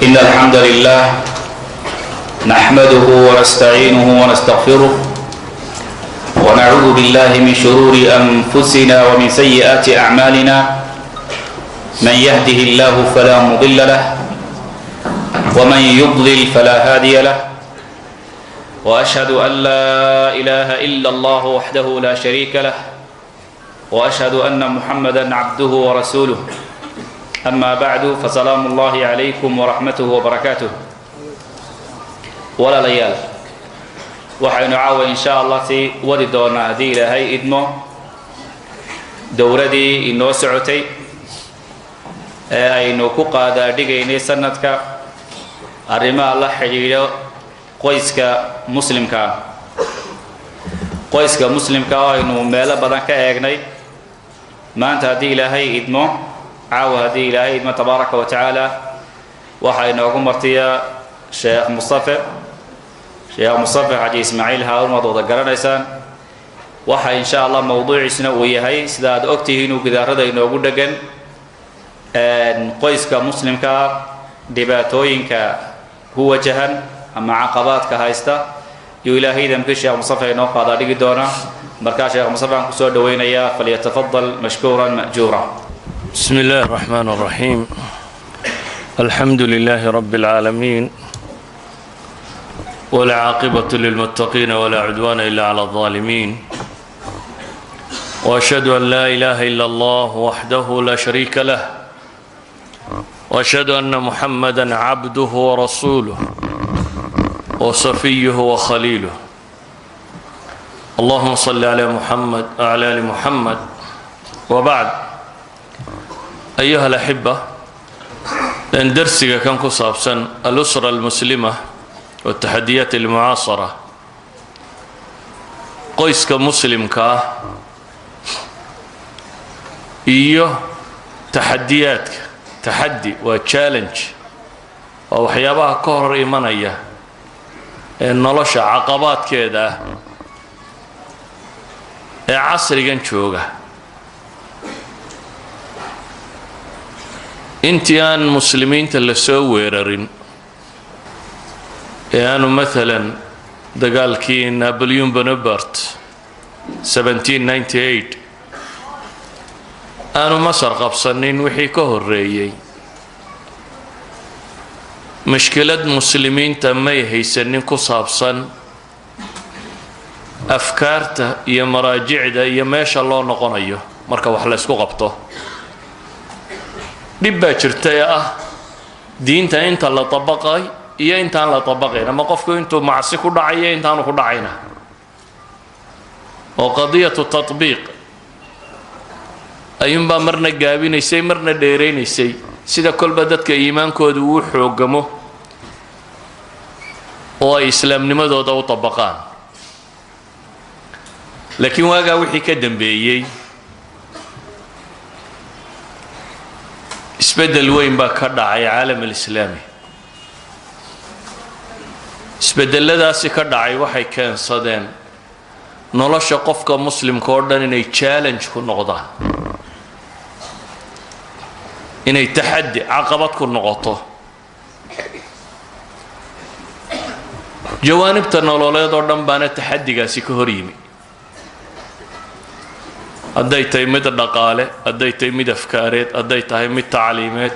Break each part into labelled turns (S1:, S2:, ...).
S1: إن الحمد لله نحمده ونستعينه ونستغفره ونعوذ بالله من شرور أنفسنا ومن سيئات أعمالنا من يهده الله فلا مضل له ومن يضلل فلا هادي له وأشهد أن لا إله إلا الله وحده لا شريك له وأشهد أن محمدا عبده ورسوله أما بعد فسلام الله عليكم ورحمته وبركاته ولا ليال waxaynu caawa insha Allah si wadi doonaa hadii Ilaahay idmo dowradii inoo socotay ee aynu ku qaada dhigaynay sanadka arrimaha la xiriira qoyska muslimka aynu meel badan ka eegnay maanta hadii Ilaahay idmo caawa hadii Ilaahay idmo tabaaraka wa taala waxaynu ugu martiyaa Sheikh Mustafa Haji Ismail Harun wada garanaysaan waxa insha Allah mawduuciisna uu yahay sida aad ogtihiin uu gidaarada inoogu dhagan qoyska muslimka dhibaatooyinka ku wajahan ama caqabadka haysta iyo Ilaahay damka Sheikh Mustafa inoo qaada dhigi doona marka Sheikh Mustafa ku soo dhaweynaya falyatafaddal mashkuran ma'jura
S2: bismillahir rahmanir rahim alhamdulillahi rabbil alamin ولا عاقبة للمتقين ولا عدوان إلا على الظالمين وأشهد أن لا إله إلا الله وحده لا شريك له وأشهد أن محمدا عبده ورسوله وصفيه وخليله اللهم صل على محمد وعلى آل محمد وبعد أيها الأحبة لأن درسك كان كصابسا الأسرة المسلمة والتحديات المعاصرة قيسك مسلم كا إيوه تحديات تحدي وتشالنج وحيابها كهر إيمانية إن نلش عقبات كده عصر جنشوجة انتيان مسلمين تلسوا ويررين يعني مثلا دقالكي نابليون بونابرت 1798 أنا مصر قبصنين وحي كهريي مشكلة مسلمين تمي هيسنين كصابصن أفكارته يا مراجع ده يا ما شاء الله نقنيه مركب وحلسكو قبطه دبا شرتيا دينتا انت اللي طبقاي iyo intaan la tabaqayna ma qofku intuu macsi ku dhacay intaan ku dhacayna oo qadiyatu tatbiiq ayun ba marna gaabinaysay marna dheereynaysay sida kolba dadka iimaankoodu uu xoogamo oo ay islaamnimadooda u tabaqaan laakiin waaga wixii ka dambeeyay isbedel weyn baa ka dhacay caalamka islaamiga isbedeladaasi ka dhacay waxay keensadeen nolosha qofka muslimka oo dhan inay challenge ku noqdaan inay taxaddi caqabad ku noqoto jawaanibta nololeed oo dhan baana taxaddigaasi ka hor yimi hadday tahay mid dhaqaale hadday tahay mid afkaareed hadday tahay mid tacliimeed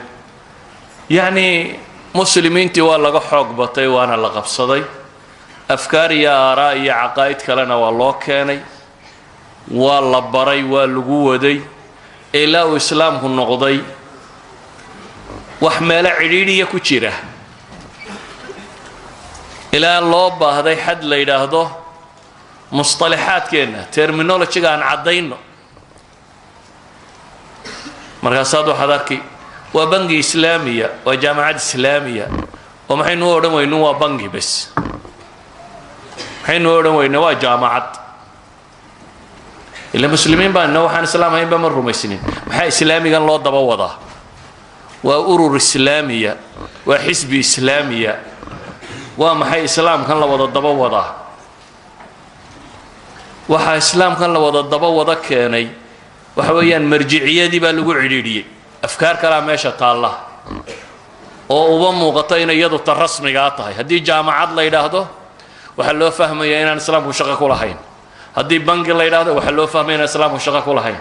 S2: yacni muslimiintii waa laga xoog batay waana la qabsaday afkaar iyo aaraa iyo caqaa'id kalena waa loo keenay waa la baray waa lagu waday ilaa uu islaamku noqday wax meelo cidhiidhiya ku jira ilaa loo baahday xad la yidhaahdo mustalaxaadkeenna terminolojiga aan caddayno markaasaad waxaad arkay waa bangi islaamiya waa jaamacad islaamiya oo maxaynu u odhan weynu waa bangi bas maxaynu u odhan weyna waa jaamacad ila muslimiin baan waxaan islaam ahayn ba ma rumaysnin maxaa islaamigan loo daba wadaa waa urur islaamiya waa xisbi islaamiya waa maxay islaamkan la wada daba wadaa waxa islaamkan la wada daba wada keenay waxa weeyaan marjiciyadii baa lagu cidhiidhiyay afkaar kala meesha taala oo uba muuqato inay iyadu ta rasmiga tahay. haddii jaamacad la yidhaahdo waxaa loo fahmayaa inaan islaamku shaqo ku lahayn. haddii bangi la yidhaahdo waxaa loo fahmaya inaan islaamku shaqo ku lahayn.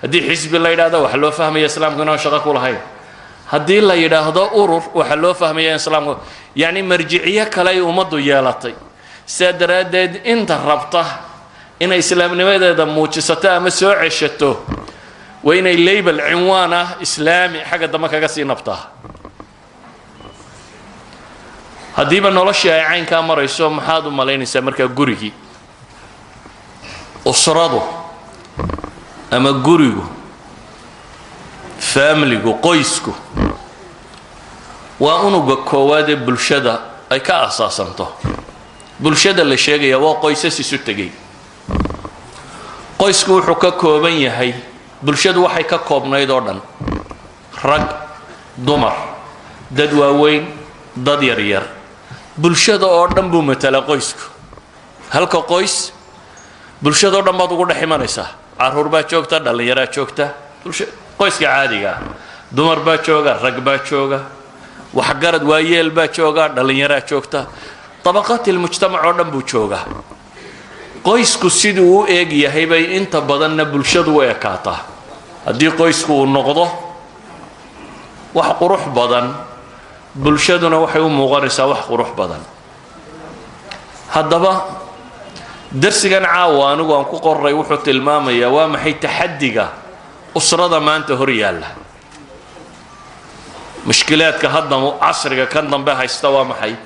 S2: haddii xisbi la yidhaahdo waxaa loo fahmaya islaamku inaan shaqo ku lahayn. haddii la yidhaahdo urur waxaa loo fahmaya in islaamku yacni marjiciyo kale ay ummaddu yeelatay. sidaa daraaddeed inta rabta inay islaamnimadeeda muujisato ama soo ceshato waa inay label cinwaan ah islaami xagga dambe kaga sii nabtaa. haddiiba noloshii ay caynkaa marayso maxaad u malaynaysaa markaa gurigii usradu ama gurigu faamiligu qoysku waa unuga koowaad ee bulshada ay ka asaasanto. bulshada la sheegaya waa qoysas isu tegay. qoysku wuxuu ka kooban yahay bulshadu waxay ka koobnayd oo dhan rag dumar dad waaweyn dad yaryar bulshada oo dhan buu matala qoysku. halka qoys bulshada oo dhan baad ugu dhex imanaysaa. caruur baa joogta dhallinyaraa joogta qoyska caadiga ah dumar baa jooga rag baa jooga waxgarad waayeel baa jooga dhallinyaraa joogta طبقات المجتمع oo dhan buu joogaa. qoysku siduu u eeg yahay bay inta badanna bulshadu u ekaataa. haddii qoysku uu noqdo wax qurux badan bulshaduna waxay u muuqanaysaa wax qurux badan. haddaba darsigan caawa anigu aan ku qoray wuxuu tilmaamayaa waa maxay taxaddiga usrada maanta hor yaalla. mushkilaadka hadda casriga kan dambe haysta waa maxay.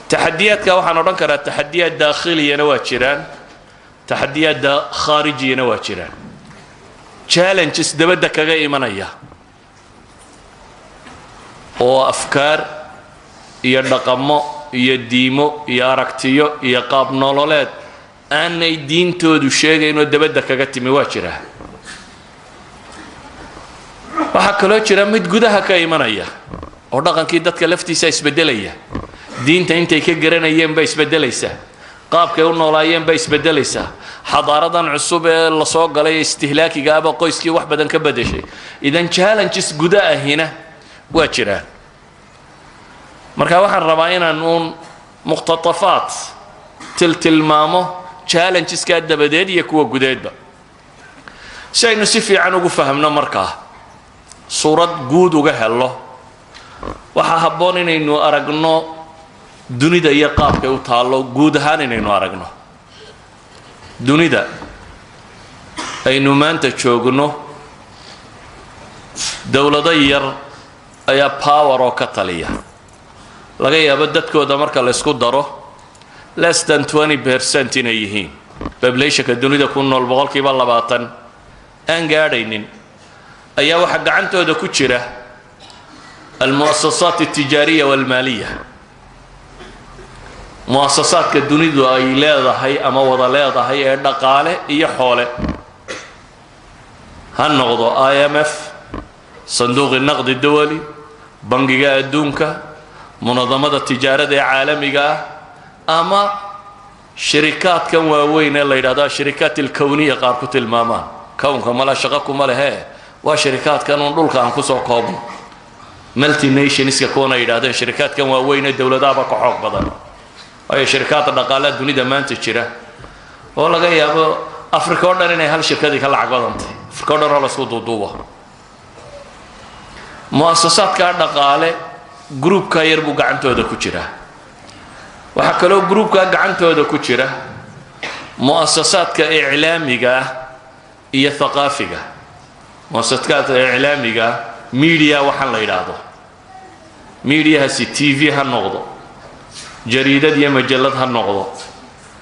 S2: تحديات كواحد نوران كرا تحديات داخلية نواجران تحديات خارجية نواجران challenges دبدا كجا إيمانية أو أفكار يدقمو يديمو ياركتيو يقاب نولاد أن الدين تودو شيء إنه دبدا كجا تمواجره وحكلو جرا مد جودها كإيمانية أو دقن كده كلفتي سايس بدلية diinta intay ka garanayeen bay isbedelaysaa. qaabkay u noolaayeen bay isbedelaysaa. xadaaradan cusub ee la soo galay istihlaakiga aba qoyskii wax badan ka bedeshay. idan challenges gudaahina waa jiraan. marka waxaan rabaa inaan muqtatafaat tilmaamo challenges ka dabadeed iyo kuwa gudeedba si aynu si fiican ugu fahamno markaa suurad guud uga helo. waxaa habboon inaynu aragno dunida iyo qaabkay u taalo guud ahaan inaynu aragno. dunida aynu maanta joogno dawlado yar ayaa power oo ka taliya. laga yaabo dadkooda marka la isku daro less than 20% inay yihiin populationka dunida ku nool boqolkiiba 20 aan gaadhaynin ayaa waxa gacantooda ku jira المؤسسات التجارية والمالية. مؤسسات كدنيا أي لا هي أما وضع لا هي دقالة هي حولة. هالنقض IMF صندوق النقد الدولي بنك الدونكا منظمة التجارة العالمية أما شركات كم وين الله يرضى شركات الكونية قاركت الماما كونكم ولا شقكم ولا هي وشركات كانوا نقول كان كسر قابل ملتي نيشنز كونا يرضى شركات كم وين الدولة دابا كحق بدن. أي شركات النقالات الدنيا ما تشتريها ولا جاي أبو أفريقيا ولا هالشركات دي كلها عقبالهم أفريقيا ولا سود ودوبة. مؤسسات كالنقالة جروب كاير بوجعنته هذا كتيره وحكلو جروب كعنته هذا كتيره. مؤسسات كإعلامية هي ثقافية. مؤسسات إعلامية ميديا وحن لا يراده ميديا هسي تي في هالنقطة جريدة دي مجلات هالنقطة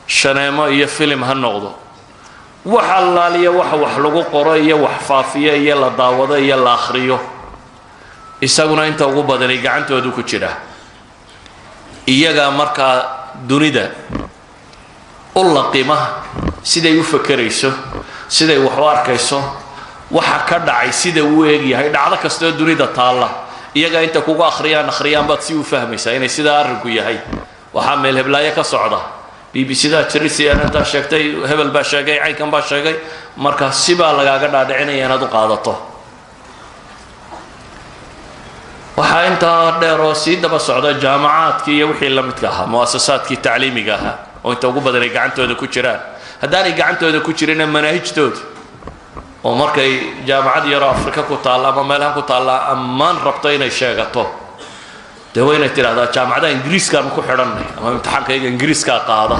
S2: شنامة هي فيلم هالنقطة وحلالية وحلقو قرية وحفافية يلا داوضة يلا آخرية isaguna inta ugu badanay gacantoodu ku jira. iyaga marka dunida u laqima siday u fakarayso siday wax u arkayso waxa ka dhacay sida uu eeg yahay dhacdo kasta dunida taala iyaga inta kugu akhriyaan baad si u fahmaysaa inay sida arinku yahay. waxa meel heblaaya ka socda BBC da Chelsea anta sheegtay hebel baa sheegay aykan baa sheegay marka siba lagaaga dhaadhicinaya inaad u qaadato. waxaa intaa dheer oo sii daba socda jaamacaadkii iyo wixii la midka ahaa mu'asasaadkii tacliimiga ahaa oo inta ugu badan ay gacantooda ku jiraan haddaanay gacantooda ku jirina manaahijtooda oo markay jaamacad yaroo afrika ku taalla ama meelaha ku taalla ammaan rabto inay sheegato dee waa inay tidhahdaa jaamacadaha ingiriiskaanu ku xidhannay ama imtixaankayga ingiriiskaa qaada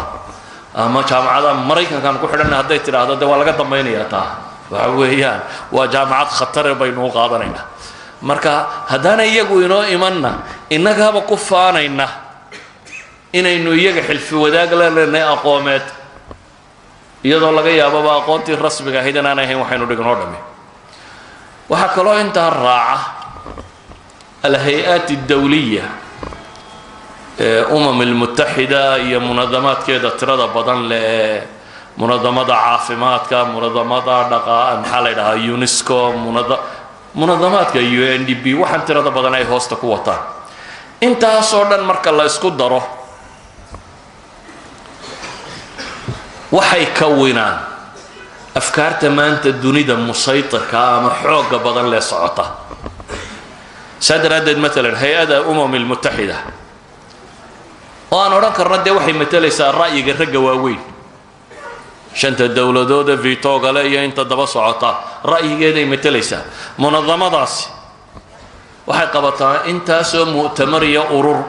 S2: ama jaamacadaha maraykankaanu ku xidhannay hadday tidhaahdo dee waa laga dambaynayaa taa waxa weeyaan waa jaamacad khatare baynu u qaadanaynaa marka haddaana iyagu inoo imanna innagaaba ku faanayna inaynu iyaga xilfi wadaag la leenahay aqoomeed iyadoo laga yaababa aqoontii rasmiga ahayd inaan ahayn waxaynu dhignoo dhammi waxaa kaloo intaa raaca alhay-aat addawliya ee almutaxida iyo munadamaadkeeda tirada badan leh ee munadamada caafimaadka munadamada maxaa la ydhahaa unesco munadamaadka UNDP waxaan tirada badan ay hoosta ku wataan intaasoo dhan marka la isku daro waxay kawinaan afkaarta maanta dunida musaytirka ama xooga badan lee socota saa daraaddeed maalan hay-ada almutaxida oo aan odhan karna dee waxay matalaysaa ra'yiga ragga waaweyn shanta dowladooda vitogale iyo inta daba socota ra'yigeeday matalaysaa munadamadaasi waxay qabataa intaasoo mu'tamar iyo urur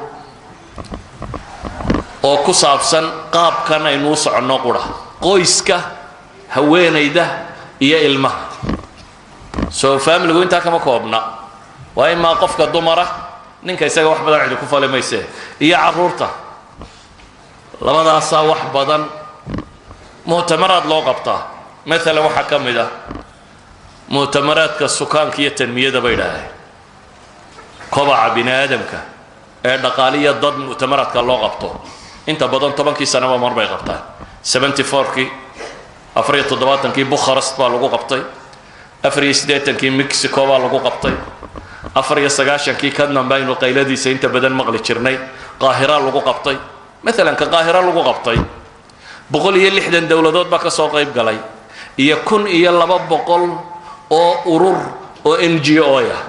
S2: oo ku saabsan qaabkan aynu u soconno qura qoyska haweenayda iyo ilmaha soo familigu intaa kama koobna waa imaa qofka dumara ninka isaga wax badan cidi ku fali mayse iyo carruurta labadaasaa wax badan mu'tamaraad loo qabtaa maalan waxaa ka mid ah mu'tamaraadka sukaanka iyo tanmiyada bay dhaaheen kobaca bini aadamka ee dhaqaaliya dad mu'tamaraadka loo qabto inta badan 10kii sanaba mar bay qabtaan 74kii 47kii Bucharest baa lagu qabtay 84kii Mexico baa lagu qabtay 94kii kadnan baynu qayladiisa inta badan maqli jirnay qaahira lagu qabtay maalan ka qaahira lagu qabtay 160 dowladood baa ka soo qayb galay iyo 1200 oo urur oo NGO ah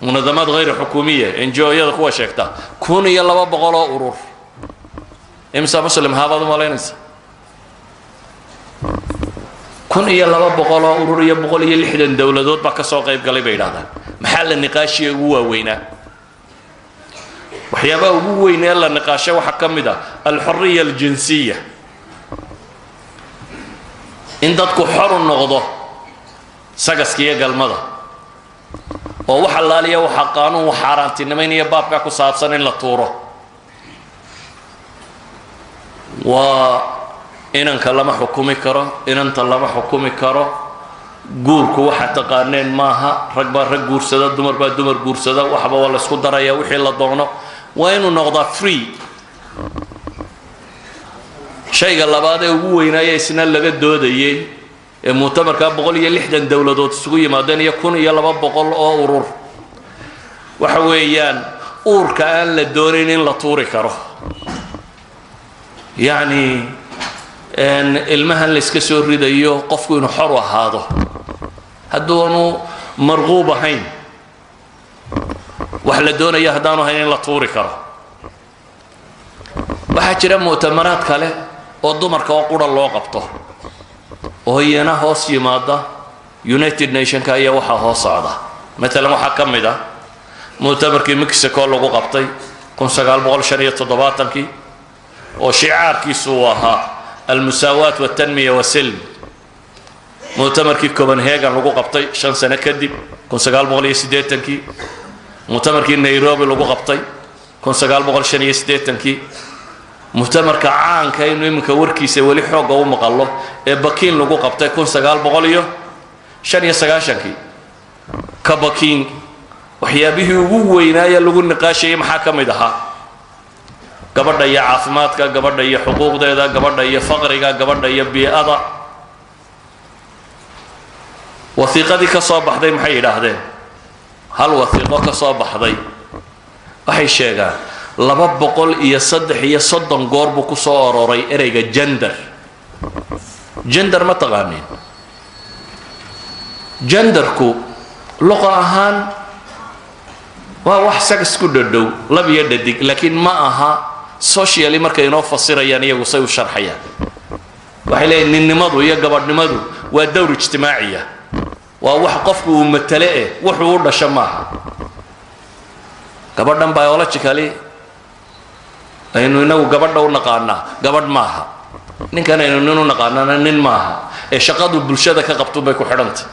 S2: munadamaad غير حكومية NGO yada kuwa sheegta 1200 oo urur imsa muslim haabadu malaynaysa 1200 oo urur iyo 160 dowladood baa ka soo qayb galay bay yiraahdaan maxaa la niqaashiga ugu waaweynaa waxyaabaha ugu weyn ee la niqaashay waxa ka mid ah al-hurriya al-jinsiyya in dadku xor u noqdo sagaskiya galmada oo waxa laaliya waxa qaanuun xaaraantinimeynaya baabka ku saabsan in la tuuro waa inanka lama xukumi karo inanta lama xukumi karo guurku waxa taqaaneen maaha rag baa rag guursada dumar baa dumar guursada waxba waa la isku daraya wixii la doono waa inuu noqdaa free shayga labaad ee ugu weynaaya isna laga doodayay ee mu'tamarka 160 dowladood isugu yimaadeen iyo 1200 oo urur waxa weeyaan uurka aan la doonin in la tuuri karo yani ilmahan la iska soo ridayo qofku inuu xor u ahaado hadduunu marquub ahayn wax la doonayo haddaanu ahayn in la tuuri karo waxaa jira mu'tamaraad kale oo dumarka oo qura loo qabto oo iyana hoos yimaada United Nationska ayaa waxa hoos socda maalan waxa ka mid ah mu'tamarkii Mexico lagu qabtay 1975kii oo shicaarkiisu ahaa المساواة والتنمية والسلم مؤتمر كي كوبنهاجن لغو قبطي 5 سنة كدب كون سقال بغل يسديتنكي مؤتمر كي نيروبي لغو قبطي كون سقال بغل شن يسديتنكي مؤتمر كعان كاينو يمكا وركيسي ولي حوغا ومقالو بكين لغو قبطي كون سقال بغل يو شن يسقاشنكي كبكين وحيابيه ووينايا لغو النقاشي محاكم دها gabadha iyo caafimaadka gabadha iyo xuquuqdeeda gabadha iyo faqriga gabadha iyo bii'ada wasiiqadii ka soo baxday maxay yiraahdeen hal wasiiqo ka soo baxday waxay sheegaan 230 goor buu ku soo aroray ereyga gender ma taqaaniin genderku luqa ahaan wax sagas ku dhadhow lab iyo dhadig laakiin ma aha socially markay inoo fasirayaan iyagu say u sharxayaan waxay leeyihiin ninnimadu iyo gabadhnimadu waa dawr ijtimaaciya waa wax qofku uu matale wuxuu u dhasho maaha gabadhan biologically aynu inagu gabadha u naqaanaa gabadh maaha ninkan aynu nin u naqaanana nin maaha ee shaqadu bulshada ka qabto bay ku xidhantay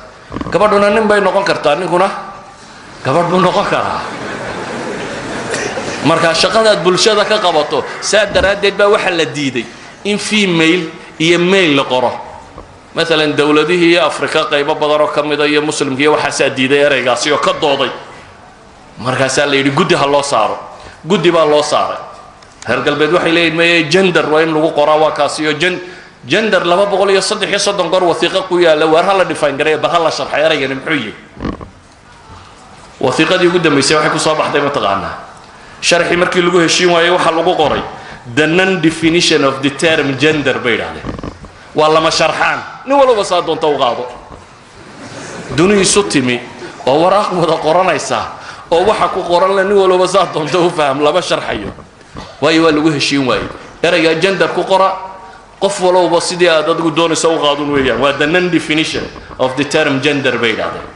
S2: gabadhuna nin bay noqon kartaa ninkuna gabadh buu noqon karaa marka shaqadaad bulshada ka qabato saa daraaddeed baa waxaa la diiday in female iyo male la qoro مثلا دولته أفريقيا قيبة بدرو كميدا يا مسلم كي وحاسة ديدا رجاسي وكدودي مركز اللي يقول جدي هالله صار جدي بالله صار هرقل بدو حيلين ما جندر وين لو قراوا كاسيو جندر لما بقول يصدق نقر وثيقة قوية لو هلا ديفاين قريب بهلا شرح يا رجال محيي وثيقة دي قدام يسوي حكوا صباح دايما تغنى شرح مركي لقوه الشيء ما يوحى لقو قري the non-definition of the term gender بيد عليه والله ما شرحان نولو بس هادون توقعوا دوني يسوتيمي أو وراق مذا قرآن يسا أو وحكوا قرآن لأنه نولو بس هادون توفهم لا بشرحيه وايوا لقوه الشيء واي يرجع gender كقرأ قف ولو بس دي هذا تقول دوني سوقعون وياه وهذا non-definition of the term gender بيد عليه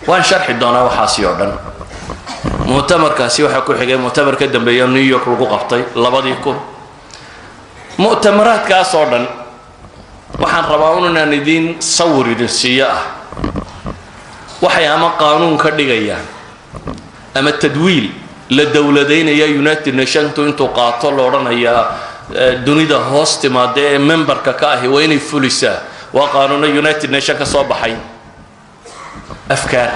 S2: وان شرح الدونا وحاسيوردن مؤتمر كاسي وحكوا حاجة مؤتمر كده بيان نيويورك لقوا قبطي لباديكم مؤتمرات كاسوردن وحن ربعوننا ندين صور السياء وحي أما قانون كدقيا أما التدويل للدولتين يا يونايتد نيشنز انتو قاتلوا رنا يا دونيدا هوست ما ده ممبر كاكاهي وين فلسا وقانون يونايتد نيشنز كصباحي أفكار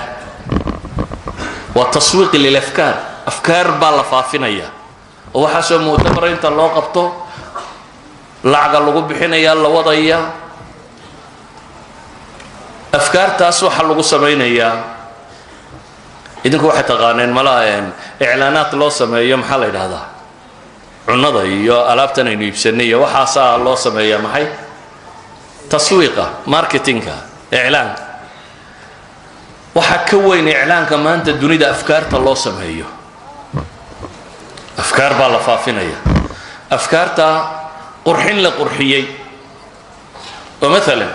S2: والتسويق للأفكار أفكار بالفافينية وحسب مؤتمر انت الله قبطه لعق لغو بحينيا الله وضعيا أفكار تاسو حلقو سمينيا إذنكو واحد تغانين ملايين إعلانات الله سمينيا محل هذا عنده يا ألابتنا يبسنية وحاسا الله سمينيا محي تسويقه ماركتينغه إعلان وحكوين إعلان كمان تدوني ده أفكار الله سمينيا أفكار بالفافينيا أفكار تا قرحين لقرحيي ومثلا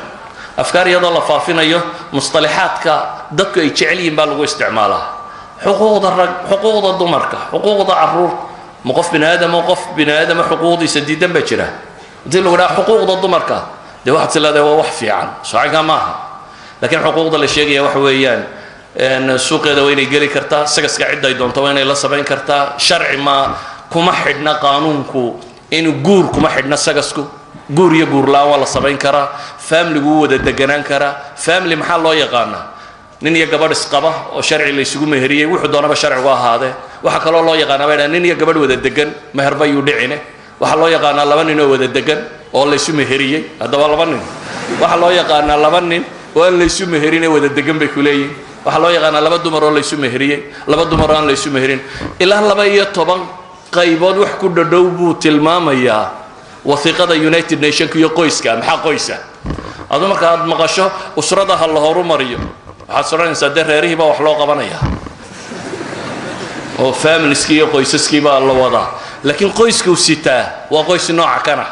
S2: أفكار يضل فافينيا مصطلحات كدك يتشعلين بالغو استعمالها حقوق الضمرك حقوق العرور موقف بني آدم حقوق يسديدا بجرة قلت له حقوق الضمرك ده واحد سلا ده وحفي عن صحيح معها لكن حقوق الاشياء هي وحويان ان السوق ده وين يجري كرتا سقس قاعد يدون طوين لا 70 كرتا شرع ما كما حدنا قانونكو إنه جور كما حدنا سجسكو جور يجور لا ولا 70 كرا فاملي جود الدجنان كرا فاملي محل الله يقانا نين يجبر السقبة وشرع اللي يسوق مهرية وحدنا بشرع وهذا وحكى الله يقانا بين نين يجبر ود الدجن مهربا يودعينه وحل الله يقانا لبنين ود الدجن والله يسوق مهرية هذا والله بنين وحل الله يقانا لبنين والله يسوق مهرينه ود الدجن بكليه وحل الله يقانا لبدو مرة الله يسوق مهرية لبدو مرة الله يسوق مهرين إلا لبيه طبعا qaybood wax ku dhadhow buu tilmaamayaa wasiiqada United Nations iyo qoyska maxaa qoysa adoo marka aad maqasho usrada hal horumariyo waxa soranaysa reerihiiba wax loo qabanaya oo families iyo qoysaskiiba la wadaa laakiin qoyska uu sitaa waa qoys nooca kana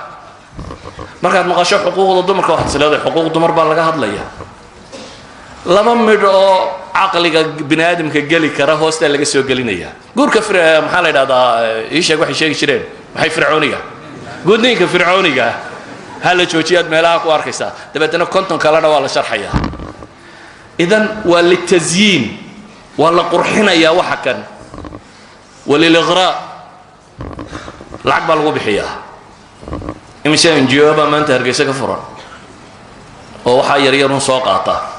S2: marka aad maqasho xuquuqda dumarka waxa salaada xuquuq dumar baa laga hadlaya lama mid oo عقلك بني آدم كجلي كره هوستا اللي جسوا جلينيا قول كفر محل هذا إيش أقول شيء شيرين محي فرعونية قولني كفرعونية هل تشوتيات ملاك وارخصة تبتنا كنتم كلنا ولا شرحيا إذن وللتزيين ولا قرحنا يا وحكا وللإغراء العقب الوبحية إمشي جوابا ما أنت هرجسك كفرا وحير يرون سوقاطه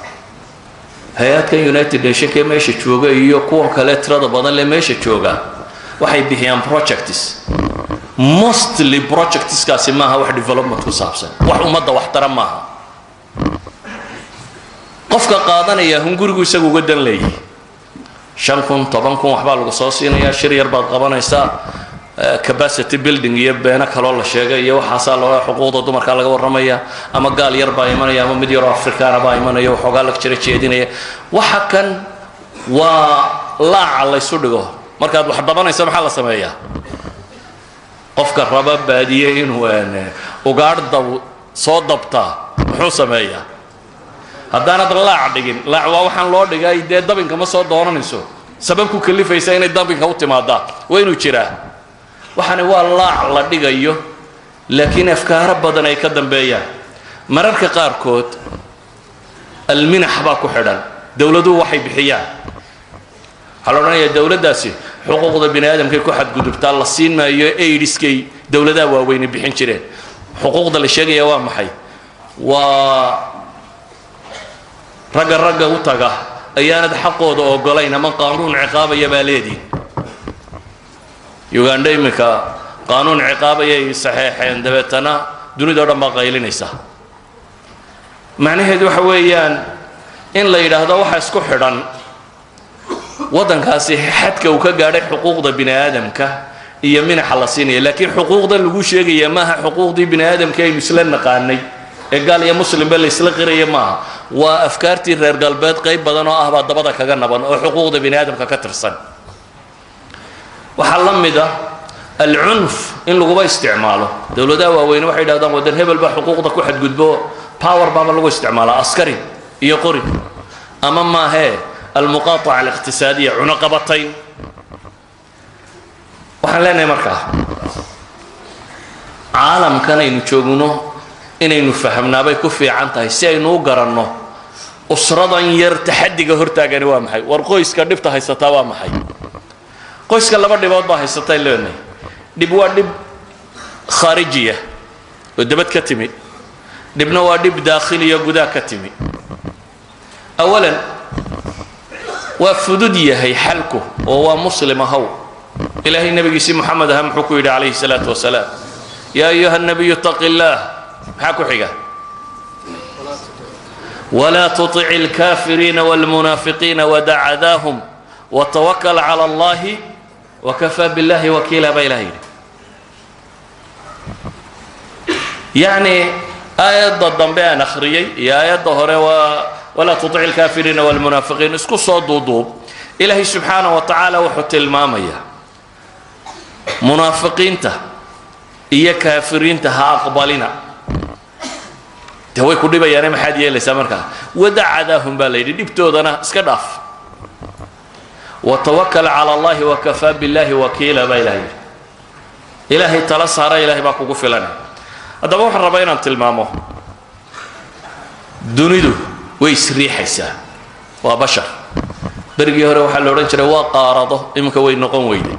S2: هيئات يونايتد نيشن كي ماشي جوجا iyo kuwa kale tirada badan le meesha jooga waxay bixiyaan projects mostly projects kaasi maaha wax development ku saabsan wax umada wax taran maaha qofka qaadanaya hungurigu isagu uga dan leeyahay 5,000 10,000 waxba lagu soo siinaya shir yar baad qabanaysaa capacity building iyo beena kale la sheegay iyo waxa loo xuquuqda dumarka laga waramaya ama gaal yar baa imanaya ama mid yar Afrikaan baa imanaya waxoogaa la jira jeedinaya waxa kan waa laaca la isu dhigo markaad wax dabanayso maxaa la sameeyaa qofka raba baadiye inuu ugaadh soo dabtaa muxuu sameeyaa haddaanad laac dhigin laac waa waxaan loo dhigay dee dabinka ma soo doonanayso sabab ku kalifaysa inay dabinka u timaadaa waa inuu jiraa waxaani waa laac la dhigayo laakiin afkaaro badan ay ka dambeeyaan mararka qaarkood alminax baa ku xidhan dowladuhu waxay bixiyaan waxaa la odhanayaa dowladdaasi xuquuqda bini aadamkay ku xadgudubtaa la siin maayo aidiskay dowladaha waaweyne bixin jireen xuquuqda la sheegaya waa maxay waa ragga u taga ayaanad xaqooda ogolayn ama qaanuun ciqaabaya baa leediin ugandha iminka qaanuun ciqaabayay saxeexeen dabeetana dunidao dhan baa qaylinaysa macnaheedu waxa weeyaan in la yidhaahdo waxa isku xidhan waddankaasi xadka uu ka gaadhay xuquuqda bini aadamka iyo minaxa la siinaya laakiin xuquuqda lagu sheegaya maaha xuquuqdii bini aadamka aynu isla naqaanay ee gaal iyo muslimba la isla qiraya maaha waa afkaartii reer galbeed qayb badan oo ah baa dabada kaga naban oo xuquuqda bini aadamka ka tirsan waxaa la mid ah alcunf in laguba isticmaalo dowladaha waaweyne waxay yidhahdaan waddan hebel baa xuquuqda ku xadgudbo power baaba lagu isticmaalaa askari iyo qori ama maahee almuqaataca aliqtisaadiya cunaqabatayn waxaan leenahay markaa caalamkan aynu joogno inaynu fahamnaabay ku fiican tahay si aynu u garanno usradan yar taxadiga hortaagani waa maxay war qoyska dhibta haysataa waa maxay qoyska laba dhibood baa haysatay leenahay dhib waa dhib khaarijiya oo dabad ka timi dhibna waa dhib daakhiliya gudaha ka timi awalan waa fudud yahay xalku oo waa muslim ahow ilaahay nabigiisii moxamed aha muxuu ku yidhi calayhi salaatu wasalaam yaa ayuha nabiyu taqi illaah maxaa ku xiga walaa tutic alkaafiriina waalmunaafiqiina wadac cadaahum watawakal cala allahi wakafaa billahi wakiila baa ilaha yidhi yacni aayadda dambe aan akhriyey iyo aayadda hore waa walaa tutic alkaafiriina waalmunaafiqiin isku soo duuduub ilaahay subxaanahu wa tacaala wuxuu tilmaamayaa munaafiqiinta iyo kaafiriinta ha aqbalina dee way ku dhibayaane maxaad yeelaysaa markaa wadac cadaahum baa la yidhi dhibtoodana iska dhaaf watawakal cala allahi wakafaa billahi wakiila baa ilaha yidhi ilaahay tala saara ilaahay baa kugu filanay haddaba waxaan rabaa inaan tilmaamo dunidu way isriixaysaa waa bashar berigii hore waxaa la odhan jiray waa qaarado iminka way noqon weyday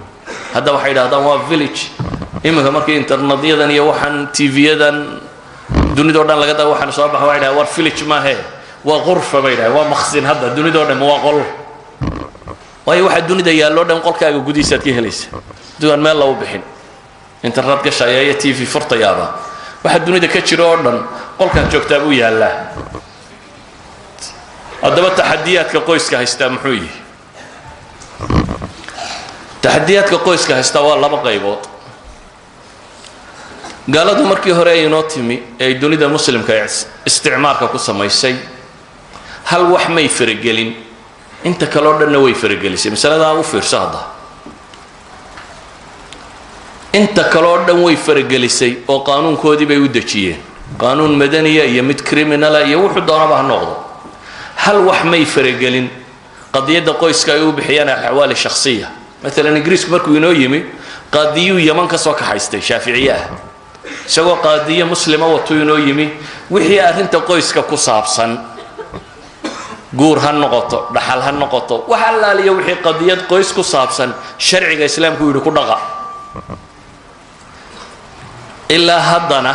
S2: hadda waxay idhahdaan waa village iminka markii internetyadan iyo waxaan tv-yadan dunidao dhan laga da waxaan soo baxa waa idhaha war village maahe waa qurfa bay idhaha waa maqsin hadda dunidao dhan waa qol waayo waxaa dunida yaalloo dhan qolkaaga gudihiisaad ka helaysa dugaan meel lagu bixin internet gashaya iyo tv furtayaaba waxa dunida ka jira oo dhan qolkaad joogtaa buu yaallaa haddaba taxadiyaadka qoyska haystaa muxuu yihi taxadiyaadka qoyska haystaa waa laba qaybood gaaladu markii hore ay inoo timi ee ay dunida muslimka isticmaarka ku samaysay hal wax may faragelin inta kale oo dhanna way faragelisay masaladaa u fiirso hadda inta kale oo dhan way faragelisay oo qaanuunkoodii bay u dejiyeen qaanuun madaniya iyo mid criminala iyo wuxuu doonaba ha noqdo hal wax may faragelin qadiyadda qoyska ay u bixiyaan axwaali shakhsiya maalan ingiriisku markuu inoo yimi qaadiyuu yaman ka soo kaxaystay shaaficiye ah isagoo qaadiye muslima watuu inoo yimi wixii arrinta qoyska ku saabsan guur ha noqoto dhaxal ha noqoto wax allaaliya wixii qadiyad qoys ku saabsan sharciga islaamku yidhi ku dhaqa ilaa haddana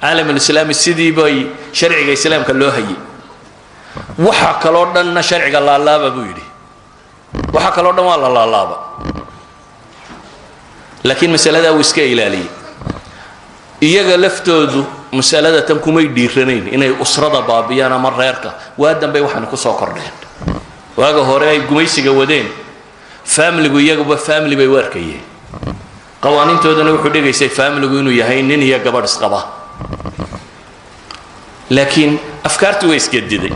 S2: caalamulislaami sidii bay sharciga islaamka loo hayay waxa kaloo dhanna sharciga laalaaba buu yidhi waxa kaloo dhan waa la laalaaba laakiin masaladaa wuu iska ilaaliyey iyaga laftoodu masalada tan kumay dhiiranayn inay usrada baabiyaan ama reerka waa dambey waxaan ku soo kordheen waaga hore ay gumaysiga wadeen faamiligu iyaguba faamili bay u arkayeen qawaaniintoodana wuxuu dhigaysay faamiligu inuu yahay nin iyo gabadh isqaba laakiin afkaartii way isgediday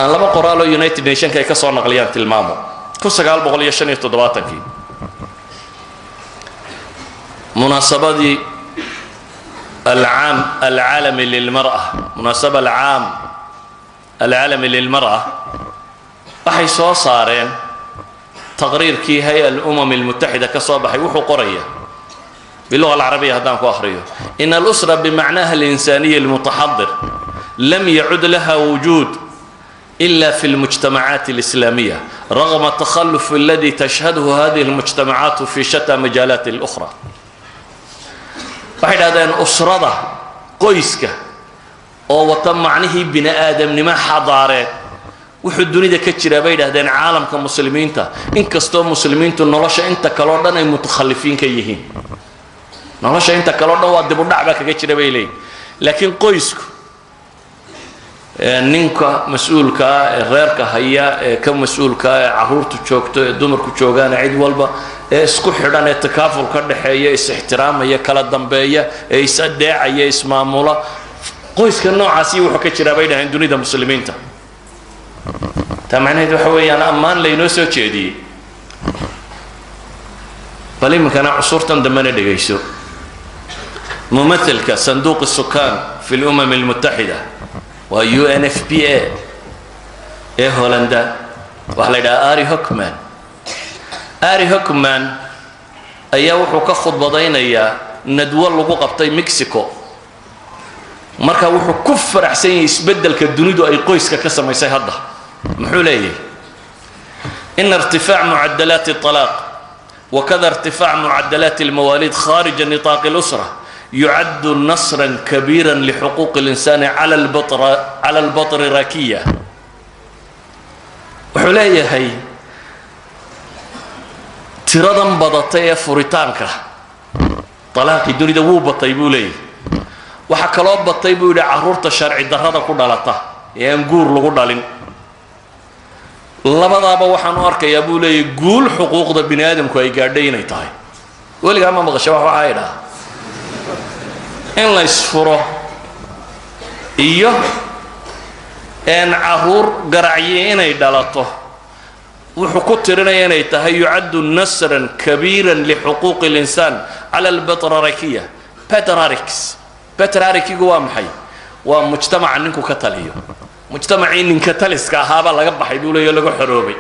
S2: aan laba qoraalo United Nations ay ka soo naqliyaan tilmaamo 1975 مناسبة العام العالمي للمرأة مناسبة العام العالمي للمرأة waxay soo saareen taqriirkii hay'adda الأمم المتحدة ka soo baxay wuxuu qoraya باللغة العربية هذا كو أخريه إن الأسرة بمعناها الإنساني المتحضر لم يعد لها وجود إلا في المجتمعات الإسلامية رغم التخلف الذي تشهده هذه المجتمعات في شتى مجالات الأخرى waxay dhahdeen usrada qoyska oo wata macnaheedu bini aadamnimo xadaareed wuxuu dunida ka jira bay dhahdeen caalamka muslimiinta inkastoo muslimiintu nolosha inta kale oo dhan ay mutakhalifiin ka yihiin nolosha inta kale oo dhan waa dib u dhac ba kaga jira bay leeyihiin laakiin qoysku ninka mas'uulka ee reerka haya ee ka mas'uulka ee caruurtu joogto ee dumarku joogaan cid walba ee isku xidhan ee takaaful ka dhaxeeya is ixtiraamaya kala dambeeya ee is adeecaya ismaamula qoyska noocaasi wuxuu ka jira bay dhahayn dunida muslimiinta tamaaneed waxa weeyaan ammaan leeyno soo jeediyay bal imkana cusurtan damana dhageyso ممثلك صندوق السكان في الأمم المتحدة و UNFPA هولندا وحلا آري هوكمان آري هوكمان أيها وحو كخطبضين أيها ندوال لغو قبطي مكسيكو marka wuxuu ku faraxsan yahay isbedelka dunidu ay qoyska ka samaysay hadda muxuu leeyahay in irtifaac muaddalat at-talaq wa kadha irtifaac muaddalat al-mawalid kharij nitaq al-usra يعد نصرا كبيرا لحقوق الإنسان على البطريركية وحلايا هي تردن بضطية فريتانكا طلاق الدنيا دو بطيبولي وحكالوب بطيبولي عرورة الشرع الدرادة كدالتا ينقور لغدالين لما ضابا وحانو أركا يبولي يقول حقوق دا بني آدم كوي قاردين ايتاي ولي قاما مغشوا وحايدا in la isfuro iyo caruur garacye inay dhalato wuxuu ku tirinaya inay tahay yucaddu nasran kabiiran lihuquuq al-insan ala al-batrarikiyya batrarikigu waa maxay waa mujtamac ninku ka taliyo mujtamacii ninka taliska ahaaba laga baxay duulayo laga xoroobay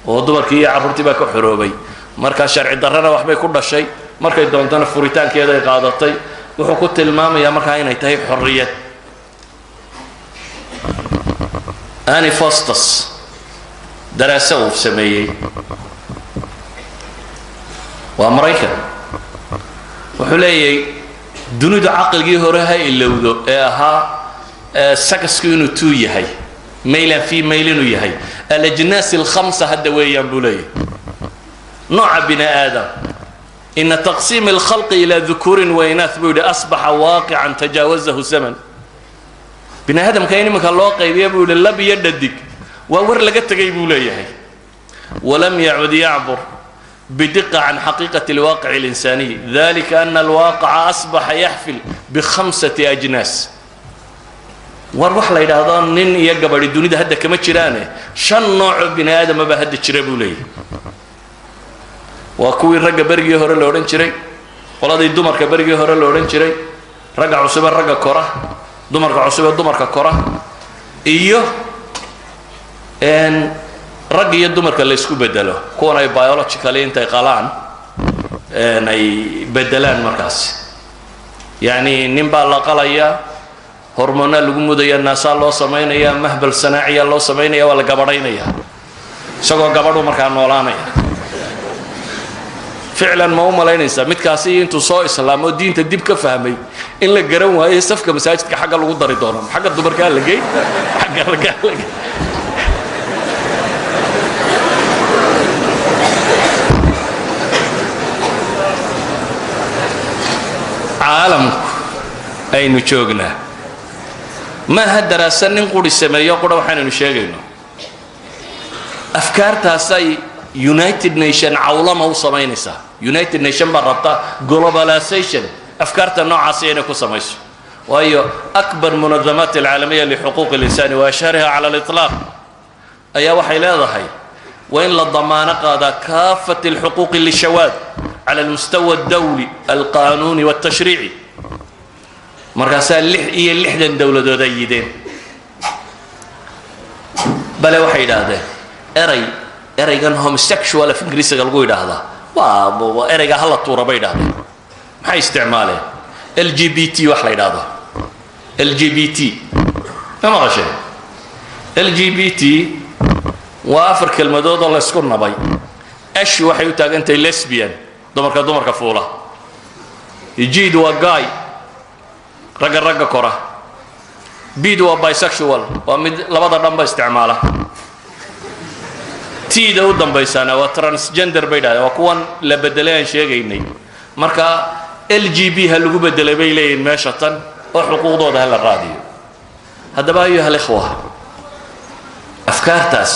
S2: oo dumarkii iyo caruurtii baa ka xoroobay marka sharci darrada waxbay ku dhashay markay doontana furitaankeeda ay qaadatay wuxuu ku tilmaamayaa markaa inay tahay xorriyad Annie Foster daraasad uu sameeyay waa Mareykan wuxuu leeyahay dunidu caqligii hore ha ilowdo ee ahaa sakasku inuu tuu yahay mailan fi mailinu yahay al-ajnas al-khamsa hadda weeyaan buu leeyahay nooca bini aadam إن تقسيم الخلق إلى ذكور وإناث بيقول أصبح واقعا تجاوزه الزمن بني آدم كاين مكان الله قيب يقول الله بيددك وور لقيت يقول لي ولم يعد يعبر بدقة عن حقيقة الواقع الإنساني ذلك أن الواقع أصبح يحفل ب5 أجناس وروح لا هذا نين يقبل الدنيا هدا كما تشرانه شن نوع بني آدم ما بهد تشربوا لي وكوي رجع برجي هرا لورن شري ولا دي دمر كبرجي هرا لورن شري رجع عصبة رجع كرة دمر كعصبة دمر ككرة إيوه إن رجع دمر كله يسكو بدله كون أي بيولوجيكالي أنت قلان إن أي بدلان مركز يعني نبى الله قلايا هرمون اللجمودية الناس الله سمينا يا مهبل صناعي الله سمينا يا ولا جبرين يا سقوا جبروا مكان ولانا فعلا ما هو ملاينيسا متكاسي انتو سو اسلام ودين تديب كفهمي ان لا غران واي صفك مساجدك حق لو دري دونم حق دبركا لغي حق رجال لغي عالم aynu joognaa ma hadaraasan in qori sameeyo qora waxaanu sheegayno afkaartaas ay United Nation عولمة وصمينيسا United Nation بربطة globalization أفكارت النوع عصينا كسميس waayo akbar munadamaat alcaalamiya lixuquuq اlinsaani waashhariha cala aliطlaaq ayaa waxay leedahay waa in la damaano qaadaa kaafat alxuquuqi lishawaad cala almustawa aldawli alqanuuni waltashriici markaasaa 66 dowladood ay yideen bale waxay yidhaahdeen eraygan homosexual af ingiriisiga lagu yidhaahdaa waa erayga hala tuura bay yidhahdeen maxay isticmaaleen LGBT wax la yidhaahdo LGBT ma maqasheen LGBT waa 4 kelmadood oo la isku nabay ash waxay u taagantahay lesbian dumarka fuula jid waa guy ragga kora bid waa bisexual waa mid labada dhanba isticmaala tiida u dambaysana waa transgender bay yidhahdeen waa kuwan la bedelay aan sheegaynay marka LGB ha lagu bedelay bay leeyihiin meesha tan oo xuquuqdooda ha la raadiyo haddaba ayuha alikhwa afkaartaas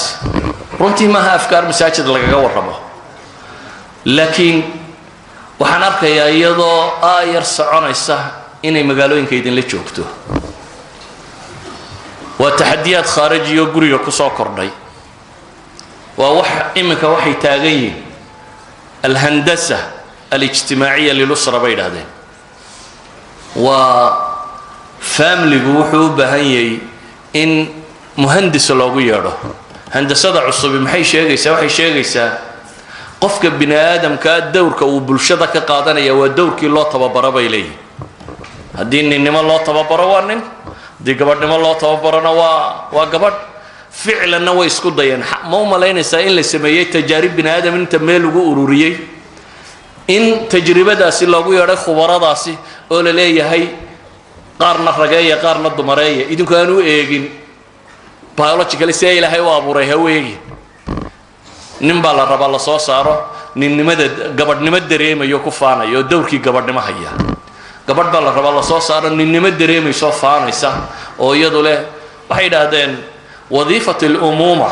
S2: runtii maaha afkaar masaajid lagaga warramo laakiin waxaan arkayaa iyadoo aayar soconaysa inay magaalooyinka idinla joogto waa taxadiyaad khaarijiyo guriga ku soo kordhay waa wax iminka waxay taagan yihiin alhandasa alijtimaaciya lilusra bay yidhahdeen waa faamiligu wuxuu u baahan yahay in muhandis loogu yeedho handasada cusubi maxay sheegaysaa waxay sheegaysaa qofka bini aadamka dowrka uu bulshada ka qaadanaya waa dowrkii loo tababaro bay leeyihin haddii ninnimo loo tababaro waa nin haddii gabadhnimo loo tababarona waa gabadh ficlanna way isku dayeen ma u malaynaysaa in la sameeyey tajaarib bini aadam inta meel ugu ururiyey in tajribadaasi loogu yeedhay khubaradaasi oo la leeyahay qaarna rageeya qaarna dumareeya idinku aan u eegin biologically si ilaahay u abuuray ha weegi nin baa la rabaa la soo saaro ninnimada gabadhnimo dareemayo ku faanayo oo dowrkii gabadhnimo haya gabadh baa la rabaa la soo saaro ninnimo dareemayso faanaysa oo iyadu leh waxay yidhaahdeen wadiifat alumuuma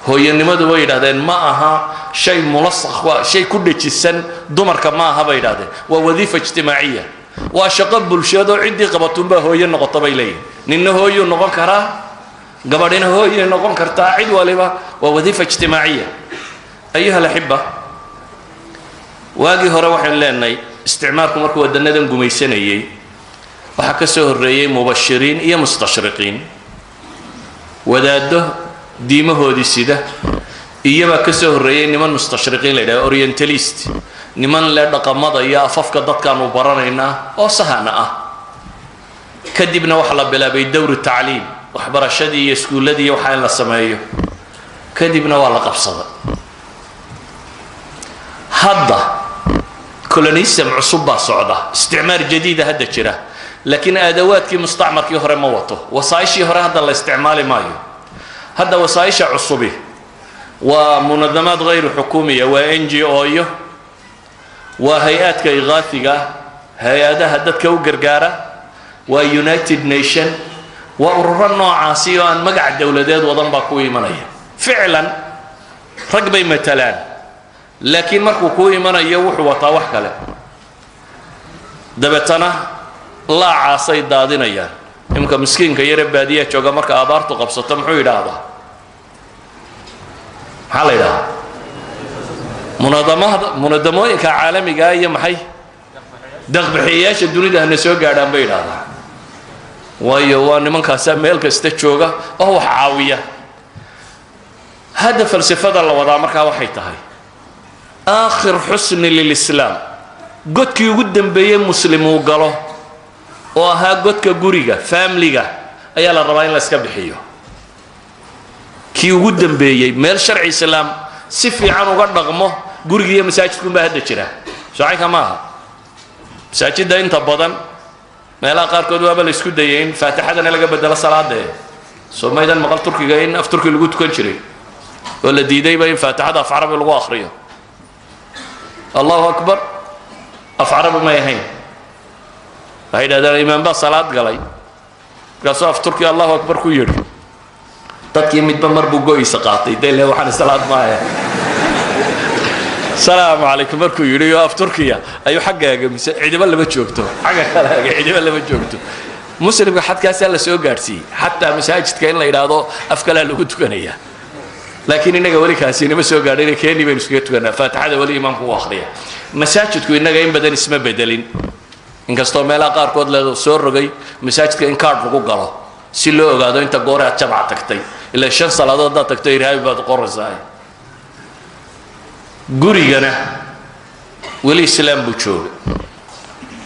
S2: hooyanimadu way yidhahdeen ma aha shay mulasakh waa shay ku dhajisan dumarka ma aha bay yidhahdeen waa wadiifa ijtimaaciya waa shaqo bulshadoo ciddii qabatunbaa hooye noqoto bay leeyihin ninna hooyuu noqon karaa gabadhina hooyay noqon kartaa cid waliba waa wadiifa ijtimaaciya ayuha alaxiba waagii hore waxaan leenahay isticmaalku markuu wadanadan gumaysanayay waxaa ka soo horreeyey mubashiriin iyo mustashriqiin wadaaddo diimahoodii sida iyabaa ka soo horreeyey niman mustashriqiin la yidhaha orientalist niman le dhaqamada iyo afafka dadkaanu baranaynaa oo sahana ah kadibna waxaa la bilaabay dowru tacliim waxbarashadii iyo iskuulladii waxaa in la sameeyo kadibna waa la qabsaday hadda colonism cusub baa socda isticmaar jadiida hadda jira laakiin aadawaadkii mustacmarkii hore ma wato wasaa'ishii hore hadda la isticmaali maayo hadda wasaa'isha cusubi waa munadamaad hayru xukuumiya waa NGO-yo waa hay-aadka iqaathiga hay-adaha dadka u gargaara waa United Nation waa ururo noocaasi oo aan magac dowladeed wadan baa ku imanaya ficlan rag bay matalaan laakiin markuu ku imanayo wuxuu wataa wax kale dabeetana laacaasay daadinayaan imka miskiinka yare baadiyaha jooga marka abaartu qabsato muxuu yidhaahdaa maxaa la yidhahdaa munadamooyinka caalamiga iyo maxay daqbixiyayaasha dunida hana soo gaadhaan bay yidhahdaa waayo waa nimankaasaa meel kasta jooga oo wax caawiya hadda falsafada la wadaa markaa waxay tahay aakhir xusni lilislaam godkii ugu dambeeyey muslim uu galo oo ahaa godka guriga faamiliga ayaa la rabaa in la iska bixiyo kii ugu dambeeyey meel sharci islaam si fiican uga dhaqmo guriga iyo masaajidkunbaa hadda jira socanka ma aha masaajidda inta badan meelaha qaarkood waaba la isku dayay in faatixadana laga bedelo salaadee soo maydan maqal turkiga in af turki lagu tukan jiray oo la diidayba in faatixada af carabi lagu akhriyo allahu akbar af carabi may ahayn waxay yidhahdeen imaam baa salaad galay markaasuu af turki allahu akbar ku yidhi dadkii midba mar buu go-iisa qaatay dee le waxaan salaad maahe السلام عليكم markuu yiri yo af Turkiya ayu xagaaga mise ciidaba laba joogto xaga kale ciidaba laba joogto muslimka xadkaas la soo gaarsiiyay hatta masaajidka in la yiraahdo af kale lagu tukanaya laakiin inaga wali kaasi inama soo gaadhay keenii baynu iskaga tukanaa faatixada wali imaamku u akhriya masaajidku inaga in badan isma bedelin inkastoo meelaha qaarkood la soo rogay masaajidka in card lagu galo si loo ogaado inta goor aad jamacad tagtay ilaa 5 salaadood aad tagtay iraabi baad qoraysaa gurigana wali islaam buu joogay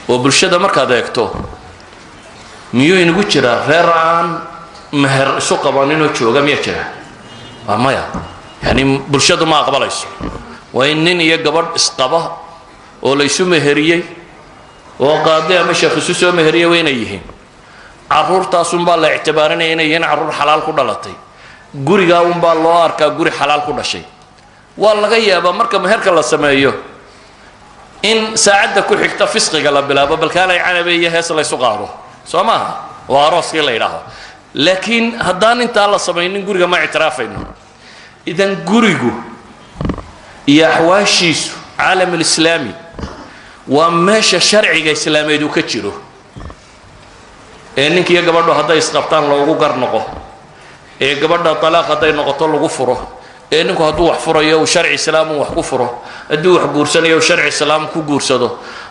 S2: oo bulshada markaad eegto miyuu inagu jira reer aan meher isu qabanin oo jooga miya jira maya yani bulshadu ma aqbalayso waa in nin iyo gabadh isqaba oo la isu meheriyay oo qaadi ama sheekh isu soo meheriyay wayna yihiin carruurtaas un baa la ictibaarinaya inay yihiin carruur xalaal ku dhalatay gurigaa un baa loo arkaa guri xalaal ku dhashay waa laga yaabaa marka meherka la sameeyo in saacadda ku xigta fisqiga la bilaabo balkaan ay canabe iyo hees la isu qaado soo maaha waa arooskii la yidhaaho laakiin haddaan intaa la samaynin guriga ma ictiraafayno idan gurigu iyo axwaashiisu caalam alislaami waa meesha sharciga islaameed uu ka jiro ee ninka iyo gabadhu hadday isqabtaan loogu gar noqo ee gabadha talaaq hadday noqoto lagu furo ee ninku hadduu wax furayo uu sharci islaam wax ku furo hadduu wax guursanayo uu sharci islaam ku guursado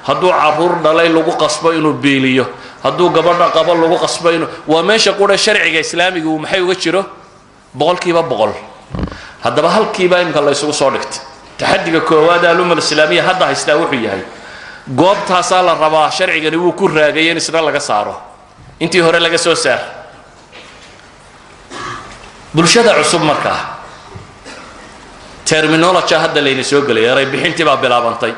S2: hadduu carruur dhalay lagu qasbo inuu beeliyo hadduu gabadha qabo lagu qasbo inuu waa meesha qura sharciga islaamiga uu maxay uga jiro 100% haddaba halkiiba imka la isugu soo dhigtay taxadiga koowaad ee ummadda islaamiga hadda haystaa wuxuu yahay goobtaas la rabaa sharcigani wuu ku raagay in isna laga saaro intii hore laga soo saar bulshada cusub markaa terminology hadda layna soo galay yaray bixintii baa bilaabantay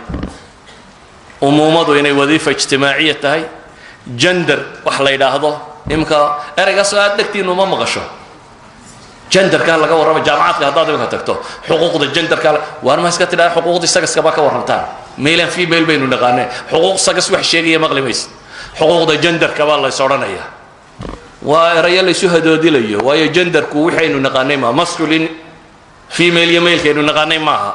S2: umuumadu inay wadiifa ijtimaaciya tahay gender wax la yiraahdo imka eraygaas aad degtiinu ma maqasho gender ka laga warramo jaamacadka haddaad imka tagto xuquuqda gender ka war ma iska tiraa xuquuqda isaga ba ka warrantaan male and female baynu naqaanay xuquuq sagas wax sheegaya maqlimays xuquuqda gender ka baa la soodhanaya waa erayal isu hadoodilayo waayo genderku waxaynu naqaanay ma masculine female iyo male kaynu naqaanay maaha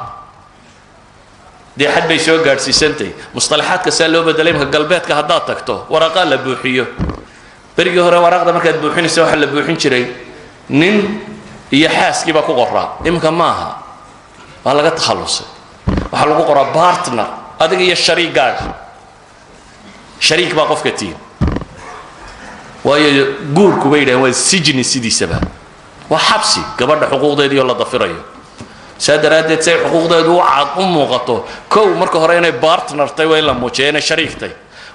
S2: dee xad bay soo gaadhsiisantay mustalaxaadka saa loo bedelay marka galbeedka haddaad tagto waraqaa la buuxiyo berigii hore waraaqda markaad buuxinaysa waxa la buuxin jiray nin iyo xaaskiiba ku qoraa imka maaha waa laga takhalusay waxaa lagu qoraa partner adiga iyo shariigaaga shariik baa qofka tiin waayo guurku bay yidhahdeen waa sijni sidiisaba waa xabsi gabadha xuquuqdeedii oo la dafirayo saadaradeed say xuquuqdeedu u muuqato kow marka hore inay partner tay way la muujiyo inay shariiktay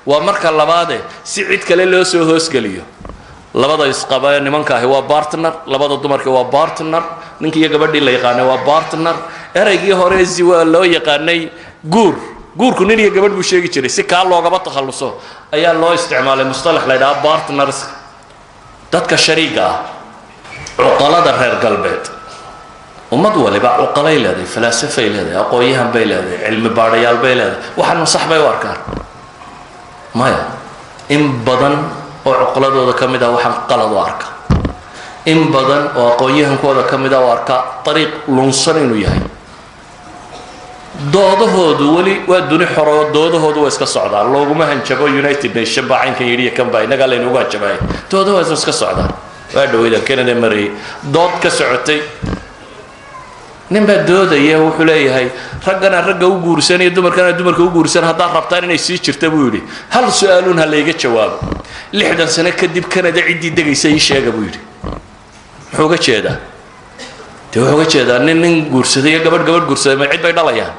S2: waa marka labaad si cid kale loo soo hoosgaliyo labada isqaba nimanka ah waa partner labada dumarka waa partner ninka iyo gabadhii la yaqaanay waa partner eraygii hore si waa loo yaqaanay guurku nin iyo gabadh buu sheegi jiray si ka loogaba takhaluso ayaa loo isticmaalay mustalax la yiraahdo partners dadka shariiga ah uqalada reer galbeed ummad waliba uqalay leedahay falaasafay leedahay aqoonyahan bay leedahay cilmi baadhayaal bay leedahay waxaan sax bay u arkaan maya in badan oo uqaladooda kamid ah waxaan qalad u arkaa in badan oo aqoonyahankooda kamid ah u arkaa dariiq lunsan inuu yahay doodahoodu wali waa duni xoro doodahoodu waa iska socdaan looguma hanjabo United Nations baacinka yiri kan baa inaga leen uga jabay doodahoodu waa iska socdaan waa dhawayda Canada maray dood ka socotay ninba doodaya wuxuu leeyahay ragana ragga u guursanay dumarkana dumarka u guursan hadaa rabtaan inay sii jirta buu yiri hal su'aalun hal iga jawaab 60 sano kadib Canada cidii degaysay sheega buu yiri wuxuu ga jeedaa wuxuu ga jeedaa nin guursaday gabadh guursaday ma cid bay dhalayaan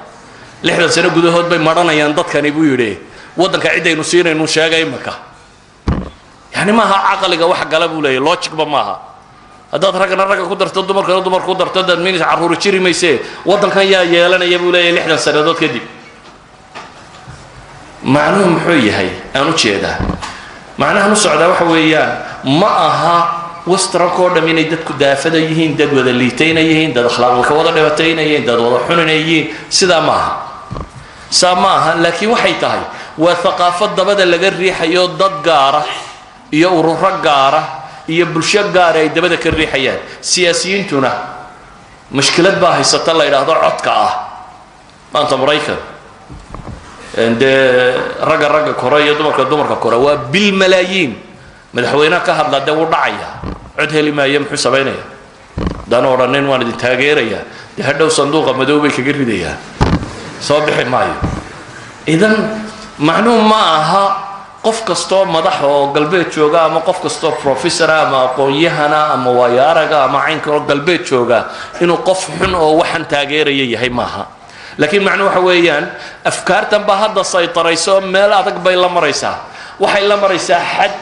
S2: 60 sano gudahood bay maranayaan dadkani buu yiri wadanka cid aynu siinayno sheegay marka yani ma aha aqliga wax gala buu leeyahay logic ba maaha haddaad ragna ragga ku darto dumarkana dumar ku darto dad min carruur jiri maysee wadankan yaa yeelanaya buu leeyahay 60 sanadood kadib macnuhu muxuu yahay aan u jeedaa macnaha nu socda waxa weeyaan ma aha westranko dham inay dadku daafada yihiin dad wada liitaynayeen dad akhlaaqda ka wada dhibaataynayeen dad wada xunanayeen sida ma aha laakiin waxay tahay waa thaqaafad dabada laga riixayo dad gaara iyo ururo gaara iyo bulsho gaar ay dabada ka riixayaan siyaasiyiintuna mushkilad baa haysata la yiraahdo codka ah maanta maraykan dee ragga kora iyo dumarka kora waa bilmalaayiin madaxweynaha ka hadla dee wuu dhacaya cod heli maayo muxuu samaynaya haddaan odhanin waan idin taageerayaa dee hadhow sanduuqa madow bay kaga ridayaan soo bixi maayo idan macnuhu ma aha qof kastoo madax oo galbeed jooga ama qof kastoo professora ama aqoon-yahana ama waayaaraga ama caynka oo galbeed jooga inuu qof xun oo waxan taageeraya yahay maaha laakiin macnuhu waxa weeyaan afkaartan baa hadda saytarayso meel adag bay la maraysaa waxay la maraysaa xad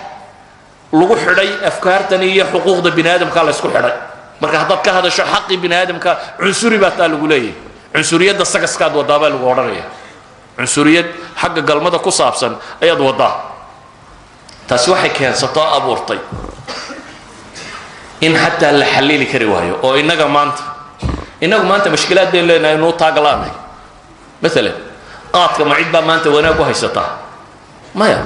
S2: lagu xidhay afkaartan iyo xuquuqda bini aadamka la isku xidhay marka haddaad ka hadasho xaqii bini aadamka cunsuri baa taa lagu leeyahay cunsuriyadda sagaskaad wadaa baa lagu odhanaya cunsuriyad xagga galmada ku saabsan ayaad wadaa taasi waxay keensatoo abuurtay in xataa la xalili kari waayo oo inagu maanta mashkilaadeen leenahay inuu taaglaanay maalan qaadka ma cid baa maanta wanaag u haysataa maya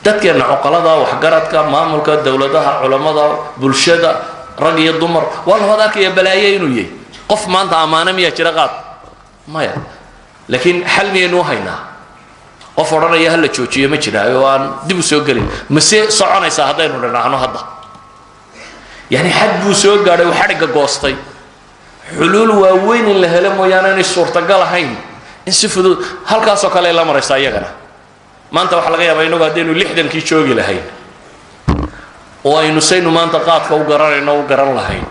S2: dadkeena cuqalada waxgaradka maamulka dowladaha culamada bulshada rag iyo dumar waa la wada arkaya balaayo inuu yahay qof maanta amaana miyaa jira qaad maya laakiin xal miyaynu haynaa qof odhanaya hala joojiyo ma jiraayo aan dib u soo gelin mase soconaysaa haddaynu dhinaahno hadda yani xad buu soo gaadhay uu xadhigga goostay xuluul waaweyn in la helo mooyaane inay suurtagal ahayn in si fudud halkaasoo kale ay la maraysaa iyagana maanta waxaa laga yaabaa inagu haddaynu 60kii joogi lahayn oo aynu saynu maanta qaadka u garanayno u garan lahayn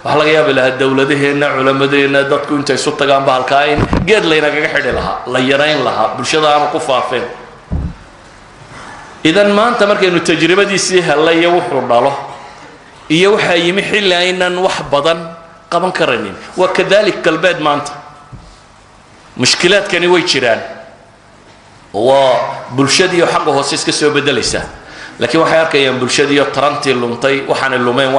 S2: waxaa laga yaabi lahaa dowladaheenna culamadeenna dadku intay isu tagaanba halkaa in geed laynagaga xidhi lahaa la yarayn lahaa bulshada aanu ku faafeen idan maanta markaynu tajribadiisii hellay iyo wuxuu dhalo iyo waxaa yimi xilli aynan wax badan qaban karaynin waa kadalik galbeed maanta mushkilaadkani way jiraan waa bulshadiiyo xagga hoose iska soo bedelaysaa laakiin waxay arkayaan bulshadiiyo tarantii luntay waxaana lumeen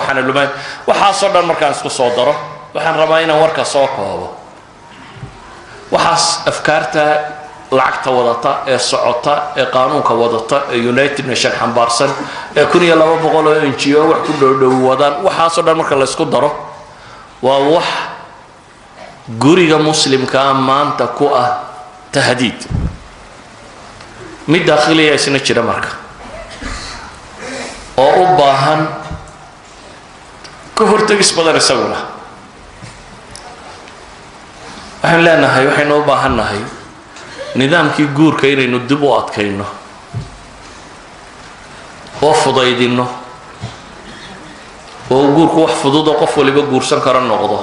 S2: waxaasoo dhan markaan isku soo daro waxaan rabaa inaan warka soo koobo waxaas afkaarta lacagta wadata ee socota ee qaanuunka wadata ee United Nations xambaarsan ee 1200 oo NGO wax ku dhow wadaan waxaasoo dhan marka la isku daro waa wax guriga muslimka maanta ku ah tahdiid mid dakhliya isna jira marka oo u baahan ka hortagis badan isaguna waxaan leenahay waxaynu u baahannahay nidaamkii guurka inaynu dib u adkayno oo fudaydino oo guurku wax fudud oo qof waliba guursan kara noqdo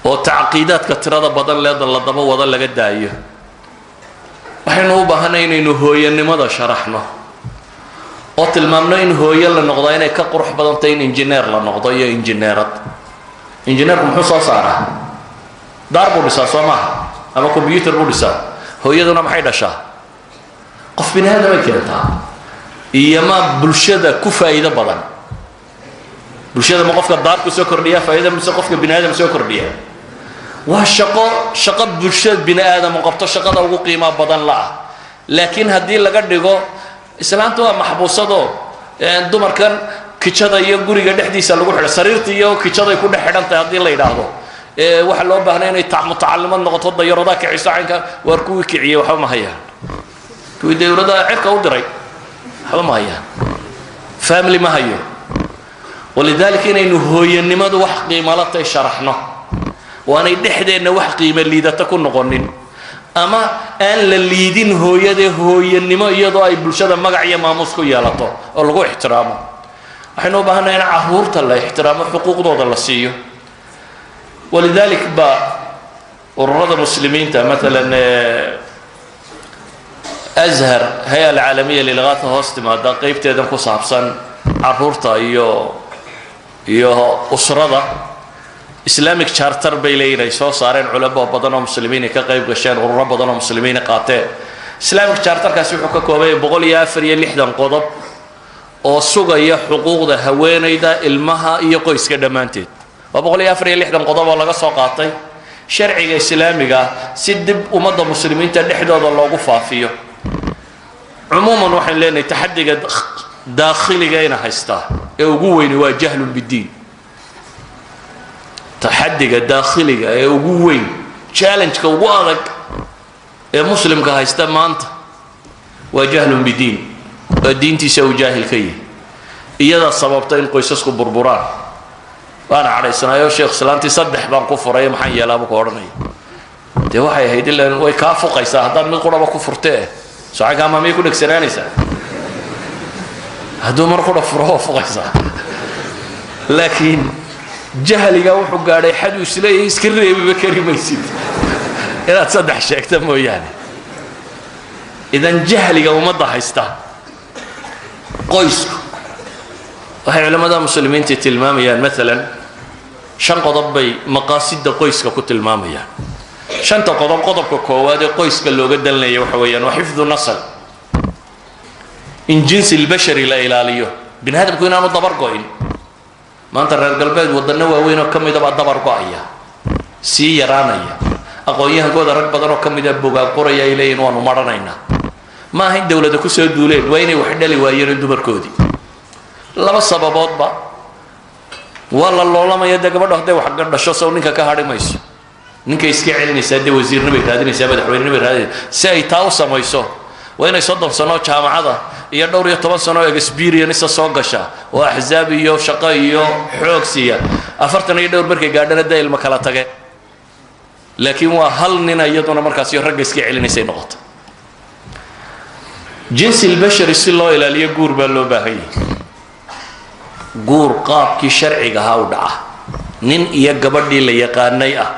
S2: oo tacqiidaadka tirada badan leeda la daba wada laga daayo waxaynu u baahannahay inaynu hooyanimada sharaxno oo tilmaamno in hooyo la noqdo inay ka qurux badan tahay in engineer la noqdo iyo engineerad engineerku muxuu soo saaraa daar buu dhisaa soo maaha ama computer buu dhisaa hooyaduna maxay dhashaa qof bini aadam ay keentaa iyo ma bulshada ku faa'iido badan bulshada ma qofka daar ku soo kordhiya faa'iido mise qofka bini aadam soo kordhiya waa shaqo bulshada bini aadam qabto shaqada ugu qiimo badan la laakiin haddii laga dhigo islaantu waa maxbuusado dumarkan kijada iyo guriga dhexdiisa lagu xidho sariirta iyo kijada ay ku dhex xidhan tahay haddii la yidhaahdo waxa loo baahnaa inay mutacallimad noqoto dayarada kiciso caynka waar kuwii kiciyey waxba ma hayaan kuwii dawladda cirka u diray waxba ma hayaan family ma hayo walidaalika inaynu hooyanimadu wax qiimo la tahay sharaxno waanay dhexdeenna wax qiimo liidata ku noqonin ama aan la liidin hooyanimo iyadoo ay bulshada magac iyo maamuus ku yeelato oo lagu ixtiraamo waxaynu u baahannahay in carruurta la ixtiraamo xuquuqdooda la siiyo walidalik ba ururada muslimiinta maalan azhar hay-a alcaalamiya lilgaata hoos timaada qaybteedan ku saabsan carruurta iyo usrada islamic charter bay leeyihiin ay soo saareen culamo badan oo muslimiin ka qayb gasheen ururo badan oo muslimiin qaateen islamic charterkaasi wuxuu ka koobay 164 qodob oo sugaya xuquuqda haweeneyda ilmaha iyo qoyska dhamaanteed waa 164 qodob oo laga soo qaatay sharciga islaamiga si dib ummadda muslimiinta dhexdooda loogu faafiyo umuuman waxaan leenahay taxadiga daakhiliga ina haysta ee ugu weyn waa jahlun bidiin taxadiga daakhiliga ee ugu weyn challenge ka ugu adag ee muslimka haysta maanta waa jahlun bidiin diintiisa uu jaahil ka yahay iyada sababta in qoysasku burburaan waana cadhaysanayo sheekh islaantii saddex baan ku furay maxaan yeelaaba ku odhanaya dee waxay ahayd ilaa way kaa fuqaysaa haddaad mid quraba ku furtee socodka ama miyay ku dhegsanaanaysaa hadduu mar qura furo oo fuqaysaa laakiin jahliga wuxuu gaadhay xad uu isleeyahay iska reebiba kari maysid inaad saddex sheegta mooyaane idan jahliga ummadda haysta qoysku waxay culamada muslimiinta tilmaamayaan maalan shan qodob bay maqaasida qoyska ku tilmaamayaan shanta qodob qodobka koowaad ee qoyska looga dalnaya waxa weeyaan waa xifdu nasl in jinsi albashari la ilaaliyo bini aadamku inaanu dabar go'in maanta reer galbeed waddanno waaweyn oo ka mida baa dabar go'aya sii yaraanaya aqoon-yahankooda rag badan oo ka mida bogaag qoraya ay leeyihin waanu maranaynaa ma aha in dowladda ku soo duuleen waa inay wax dhali waayeen dumarkoodii laba sababoodba waa la loolamaya dee gabadho hadday wax dhasho sow ninka ka hadhi mayso ninkay iska celinaysaa dee wasiirnimay raadinaysaa madaxweynenimay raadinaysaa si ay taa u samayso waa inay 30 sano jaamacada iyo dhowr iyo 10 sano experience soo gasha oo axzaab iyo shaqo iyo xoog siiya 40 iyo dhowr markay gaadhana dee ilma kala tage laakiin waa hal nin iyaduna markaas iyo rag iska celinaysa noqoto jinsi albashari si loo ilaaliyo guur baa loo baahan yahay guur qaabkii sharciga ahaa u dhaca nin iyo gabadhii la yaqaanay ah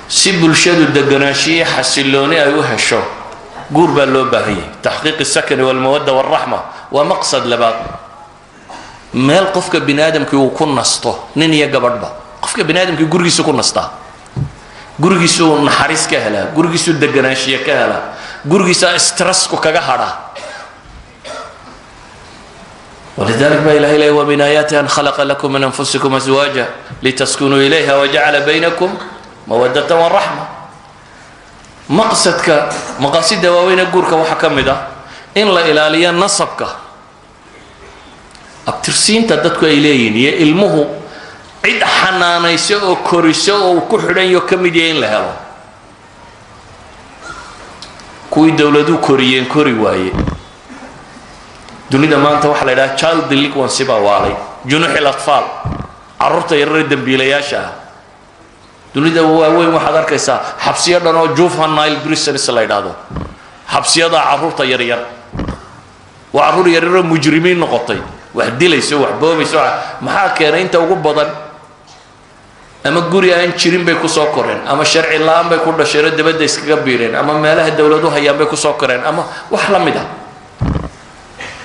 S2: si bulshadu deganaanshiyo xasilooni ay u hesho guur baa loo baahan yahay taxqiiq السكن والمودة والرحمة waa maqsad labaad meel qofka bini aadamkii uu ku nasto nin iyo gabadhba qofka bini aadamkii gurigiisa ku nastaa gurigiisu naxariis ka helaa gurigiisu deganaanshiyo ka helaa gurigiisa stressku kaga hadhaa ولذلك ما إله إلا هو من آياته أن خلق لكم من أنفسكم أزواجا لتسكنوا إليها وجعل بينكم مودة والرحمة مقصدك مقاصد واوين أقولك وحكم ده إن لا إلاليا نصبك أبترسين تدتك إليين يا إلمه عد حنانا يسوء كوريسوء وكحرين يكمدين لها كوي دولدو كوريين كوري واي dunida maanta waxa la yiraahdaa child delinquency baa waalay junuux al-atfal carruurta yaryar dambiilayaasha dunida waaweyn waxaad arkaysaa xabsiyo dhan oo juvenile prisons la yiraahdo xabsiyada carruurta yaryar waa carruur yaryar mujrimiin noqotay wax dilayso wax boobayso maxaa keenay inta ugu badan ama guri aan jirin bay ku soo koreen ama sharci la'aan bay ku dhasheen dibadda iskaga biireen ama meelaha dawladuhu hayaan bay ku soo koreen ama wax la mid ah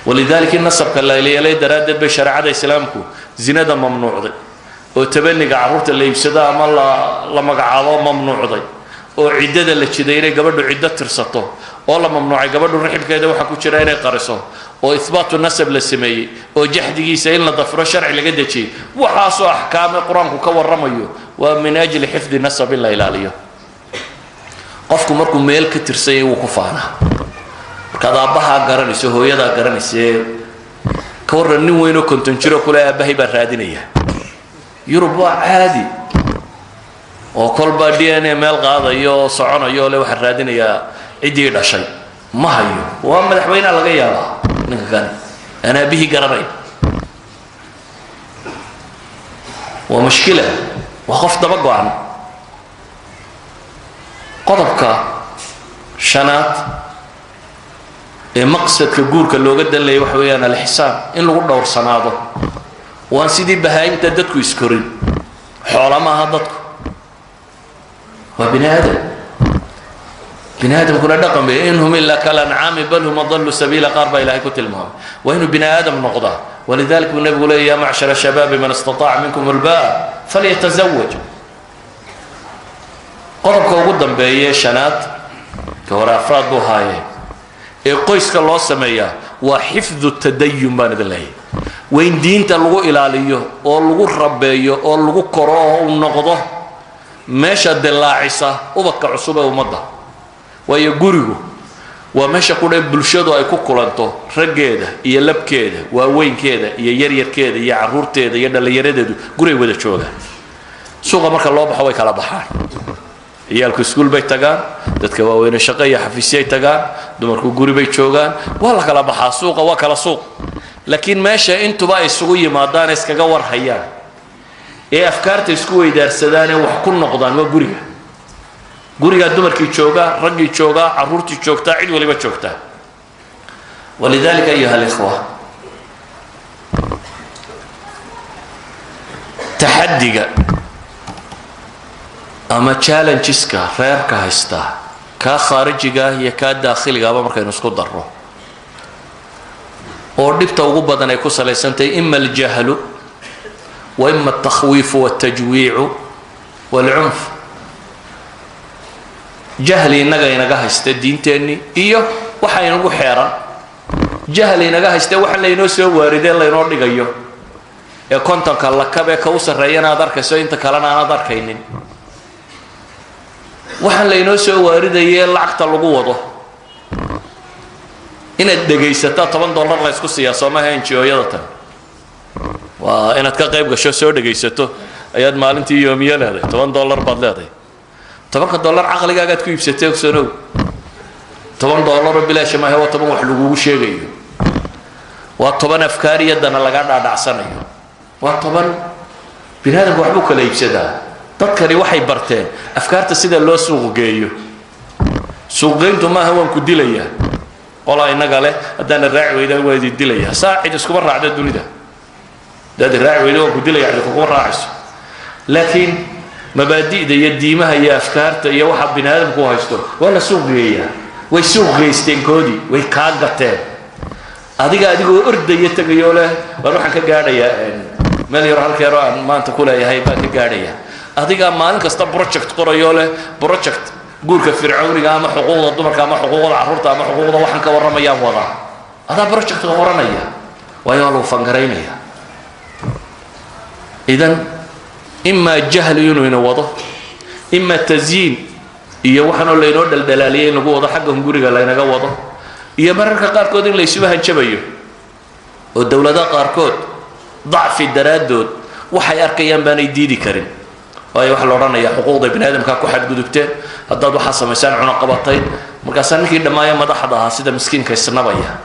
S2: ولذلك النصب كلا إليه درادة بشريعة الإسلامكو زنا ممنوع ذي وتبني عروت اللي يبسدا أما لما قعوا ممنوع ذي وعدة اللي تشديره قبل عدة ترسطه والله ممنوع قبل الرحب كذا وحكوا شرايين قرصه وإثبات النسب للسمي وجحده سيلنا ضفر الشرع اللي قد شيء وحاصوا أحكام القرآن كور رميه ومن أجل حفظ النسب الله إلى قفكم مركم ميل كترسي وكفانا kada abaha garanayso hooyada garanayso ka waran nin weyn oo konton jiro kula abahay baa raadinaya yurub waa caadi oo kolba DNA meel qaadayo soconayo le waxa raadinaya cidii dhashay ma hayo waa madaxweyne laga yaabaa ninka kan ana bihi garanay waa mushkila waa qof daba go'an qodobka shanaad مقصد كجور كلوجد اللي يوحي أنا الحساب إن لو دور صناده وان سيدي بهايم تدتكو يسكرين حول ما هدتكو وبني آدم كنا رقم إنهم إلا كالأنعام بل هم ضلوا سبيل قارب إلى كتل المهم وإنه بني آدم نقضة ولذلك النبي يقول يا معشر الشباب من استطاع منكم الباء فليتزوج قرب كوجدا بأي شنات كورا أفراد بهاي qoyska loo sameeyaa waa xifdu tadayyun baan idinleeyahay wayn diinta lagu ilaaliyo oo lagu rabeeyo oo lagu koro oo noqdo meesha dilaacisa ubadka cusub ee ummadda waayo gurigu waa meesha ku dheer bulshadu ay ku kulanto raggeeda iyo labkeeda waaweynkeeda iyo yaryarkeeda iyo carruurteeda iyo dhalinyaradeedu guray wada joogaan suuqa marka loo baxo way kala baxaan ciyaalku iskuul bay tagaan dadka waaweyn shaqo iyo xafiisyay tagaan dumarku guri bay joogaan waa la kala baxaa suuqa waa kala suuq laakiin meesha intuba ay isugu yimaadaan iskaga war hayaan ee afkaarta isku weydaarsadaan ee wax ku noqdaan waa guriga dumarkii jooga raggii jooga caruurtii joogta cid waliba joogta ولذلك أيها الإخوة تحديك أما challengeska reerka haysta ka khaarijiga iyo ka dakhiliga aba markaynu isku darro oo dhibta ugu badan ay ku saleysantay imma al-jahl wa imma at-takhwif wa at-tajwi' wal-'unf jahli inaga haysta diinteeni iyo waxa inagu xeeran jahli inaga haysta waxa la inoo soo waarideen la inoo dhigayo ee kontonka la kabe ka u sareeyana aad arkayso inta kalena aan arkaynin waxa la inoo soo waaridayay lacagta lagu wado inaad dhageysato $10 la isku siiyaa Soomaaliya NGO-yada tan waa inaad ka qayb gasho soo dhageysato ayaad maalintii yoomiye leedahay $10 baad leedahay $10 aqligaaga aad ku iibsatay ogsanow $10 bilaash ma hawo toban wax lagu sheegayo waa toban afkaariyadana laga dhaadhacsanayo waa toban binaadamku waxbu kala iibsadaa dadkani waxay barteen afkaarta sida loo suuq geeyo suuqeyntu ma aha waan ku dilayaa qola inaga leh hadana raaci weyda waa dilayaa saacid isku raacda dunida dad raaci weyda waan ku dilayaa ku raacayso laakiin mabaadi'da iyo diimaha iyo afkaarta iyo waxa binaadamku haysto wala suuq geeyaa way suuq geysteen koodi way ka gateen adigoo ordaya tagayo leh waxaan ka gaadhayaa meel yar halkeero aan maanta ku leeyahay baa ka gaadhaya adiga maalin kasta project qorayo leh project guurka fircooniga ama xuquuqda dumarka ama xuquuqda carruurta ama xuquuqda waxaan ka waramayaan wada ada project qoranaya waayo loo fangareynaya idan imma jahl inuu wado imma tazyin iyo waxaan la inoo daldalaaliyay in lagu wado xagga guriga la inaga wado iyo mararka qaarkood in la isuba hanjabayo oo dawladaha qaarkood ضعفي درادود waxay arkayaan baanay diidi karin waayo waxa la oranayaa xuquuqda bini'aadamka ku xad gudubteen haddaad waxa sameeysan cuna qabatay markaas ninkii dhamaaya madaxda ahaa sida miskiinka isnabaya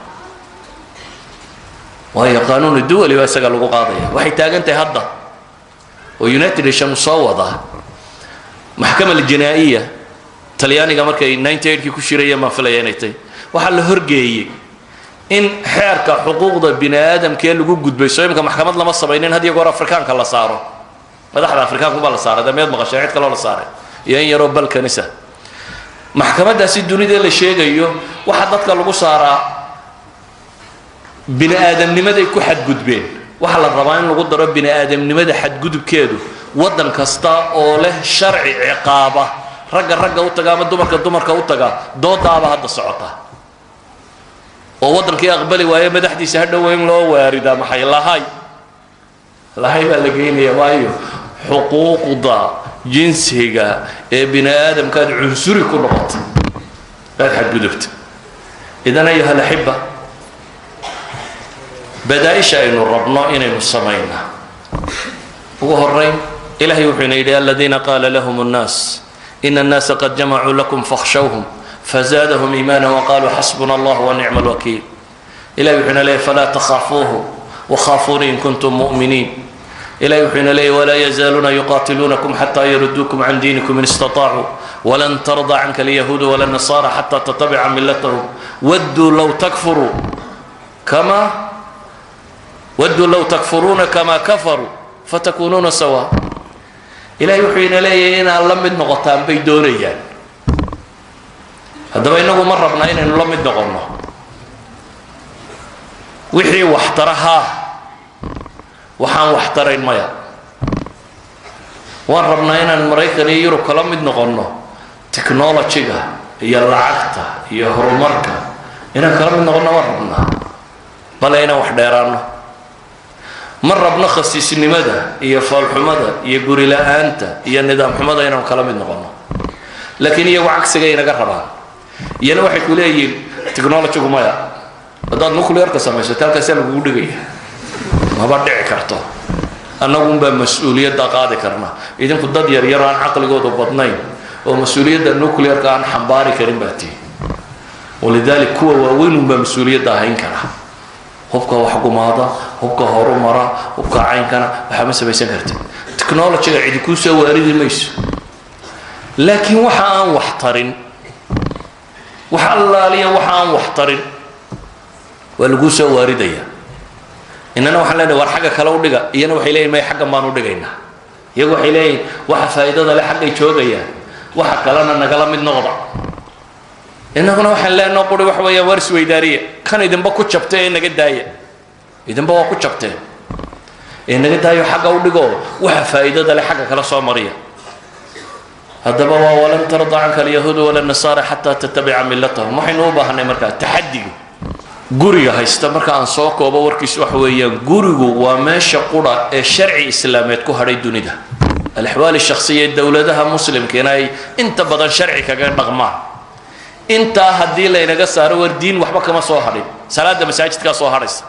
S2: waayo qaanuun dawli waa isaga lagu qaadaya waxay taagantahay hadda oo United Nations soo wada maxkamada jinaa'iya talyaaniga markay 98kii ku shirayeen ma filayaynay waxa la horgeeyay in xeerka xuquuqda bini'aadamka lagu gudbay soo imka maxkamad lama sameeyeen hadii goor Afrikaanka la saaro madaxda Afrikaanku baa la saaray dameed maqashay cid kale la saaray iyo in yaro balkanisa maxkamadaasi dunida la sheegayo waxa dadka lagu saaraa bini'aadamnimada ku xad gudbeen waxa la rabaa in lagu daro bini'aadamnimada xad gudubkeedu wadan kasta oo leh sharci ciqaaba ragga u taga ama dumarka u taga doodaaba hadda socota oo wadankii aqbali waaye madaxdiisa hadhow in loo waarida maxay lahay baa la geeyay waayo xuquuqda jinsiga ee bini'aadamka cunsuri ku noqotay baa xad gudubta idan ayuha alahibba بدائش إنه ربنا إنه سمينا وهرين إلهي وحين إلى الذين قال لهم الناس إن الناس قد جمعوا لكم فاخشوهم فزادهم إيمانا وقالوا حسبنا الله ونعم الوكيل إلهي وحين إليه فلا تخافوه وخافوني إن كنتم مؤمنين إلهي وحين إليه ولا يزالون يقاتلونكم حتى يردوكم عن دينكم إن استطاعوا ولن ترضى عنك اليهود ولا النصارى حتى تتبع ملتهم ودوا لو تكفروا ودوا لو تكفرون كما كفروا فتكونون سواء إلهي وحين إليه إن لم نغطان بيدونيا هذا بينه مرة بناين إن لم نغطنا وحي واحترها وحان واحترين ميا وان ربنا إن المريكان يروك لم نغطنا تكنولوجيا هي العقطة هي هرماركا إن كلام نغطنا وربنا بل إنا وحديرانه مرة بنخصص النمدة هي فالحمدة هي قريلا أنت هي النظام حمدة هنا وكلام النقطة لكن هي وعكس جاي نجربها هي واحد كليه تكنولوجيا كمايا هذا نقول يركز ما يصير تلك سنة بقول جاي ما بدع كرتة annagu baa mas'uuliyadda qaadi karna idinku dad yar yar aan aqligooda badnayn oo mas'uuliyadda nuclear ka aan xambaari karin baati ولذلك كوا وين بمسؤولية هين كنا هبكا وحكومة هبكا هرمرة هبكا عين كنا وحمسة بيسكرت تكنولوجيا عندكوا سوى أريد الميس لكن وحان وحترن وحلا لي وحان وحترن والجو سوى أريديا إننا وحلا نور حاجة كلاو دقة ينا وحيلين ما حاجة ما نودقينا يجوا حيلين وحفايدة لا حاجة يشوجيا وحكلنا نقلا من نقطة إننا وحنا لا نقول وحوي ورث وإدارية كان إذا بكو شبتين نجد داية إذا بكو شبتين نجد داية حاجة ودقو وحفايدة ده لحاجة كلا صامرية هذا بوا ولن ترضى عنك اليهود ولا النصارى حتى تتبع ملتهم ما حنوبة هنمركا تحدي جوريا هيستمر كان سوق وبوركيس وحويا جوريو وماشى قرى الشرعي الإسلامي تكون هريدوني ده الأحوال الشخصية الدولة ده مسلم كناي أنت بدل شرعي كجان نغمار انت هدي لينغا سارو الدين وحبا كما سو هارين صلاه مساجد كا سو هاريس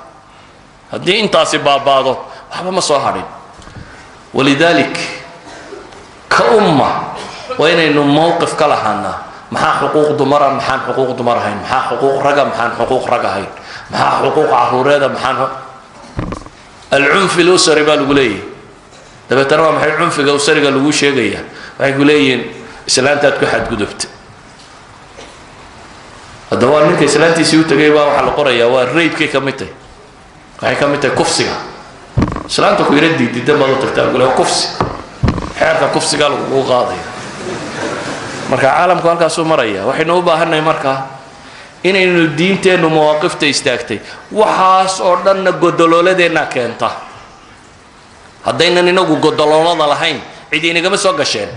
S2: هدي انت سبابادو وحبا ما سو هارين ولذلك كأمة وين موقف كلهنا محا حقوق دمر محا حقوق دمر هين محا حقوق رجا محا حقوق رجا هين محا حقوق عهوريدا محا العنف الاسري بالغلي دابا ترى محا العنف الاسري لو شيغيا waxay guleeyeen islaantaad ku xad gudubta الدوار منك إسلامتي سيوتا جايبها وحلا قرية والريب كي كمتة هاي كمتة كفسها إسلامتك يردي دي ما ضد تقول له كفس حياتك كفس قال وغاضي مركا عالم كان كاسو مريا وحين نوبا هنا مركا إن الدين تانو مواقف تيستاكتي وحاس أردنا قدلولة دينا كنتا هدينا ننقو قدلولة لهين عدينا كما سوى قشين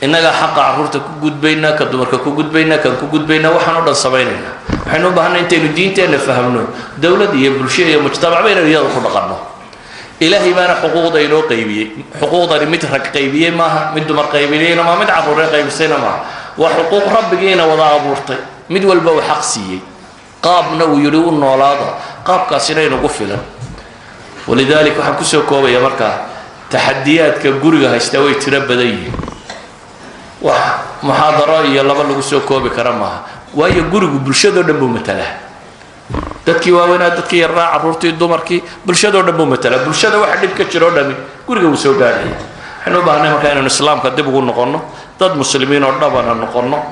S2: إننا حق عرورتك كجود بينا كدمرك كجود بينا كجود بينا وحنا نرد صبينا حنو بهنا أنت الدين تاني فهمنا دولة دي بالشيء مجتمع بين الرياض وكل قرنه إلهي ما حقوق دينو قيبية حقوق دار مترك قيبية ما من دمر قيبية ما من عبور قيب سينا ما وحقوق رب جينا وضع عبورته مد والبو حق سيء قابنا ويرون ولادا قاب كاسرين وقفلا ولذلك وحكسو كوبا يا مركا تحديات كجورجا هيستوي تربى دي ومحاضرة يلا بلغوا سوكوا بكرمها وهي جورج بالشدة دبوا مثله تذكي وانا تذكي الراعي رورتي الدمركي بالشدة دبوا مثله بالشدة واحد يبكتشروا دمي جورج وسوداني حنو بهنا مكان الإسلام كدبوا نقولنا ضد مسلمين وربنا نقولنا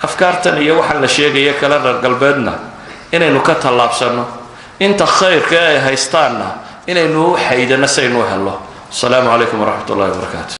S2: أفكار تانية وحنا شيء جاي كلام قلبنا إن نكت الله بسنه أنت خير كأي هيستانا إن إنه حيدنا سينوه الله السلام عليكم ورحمة الله وبركاته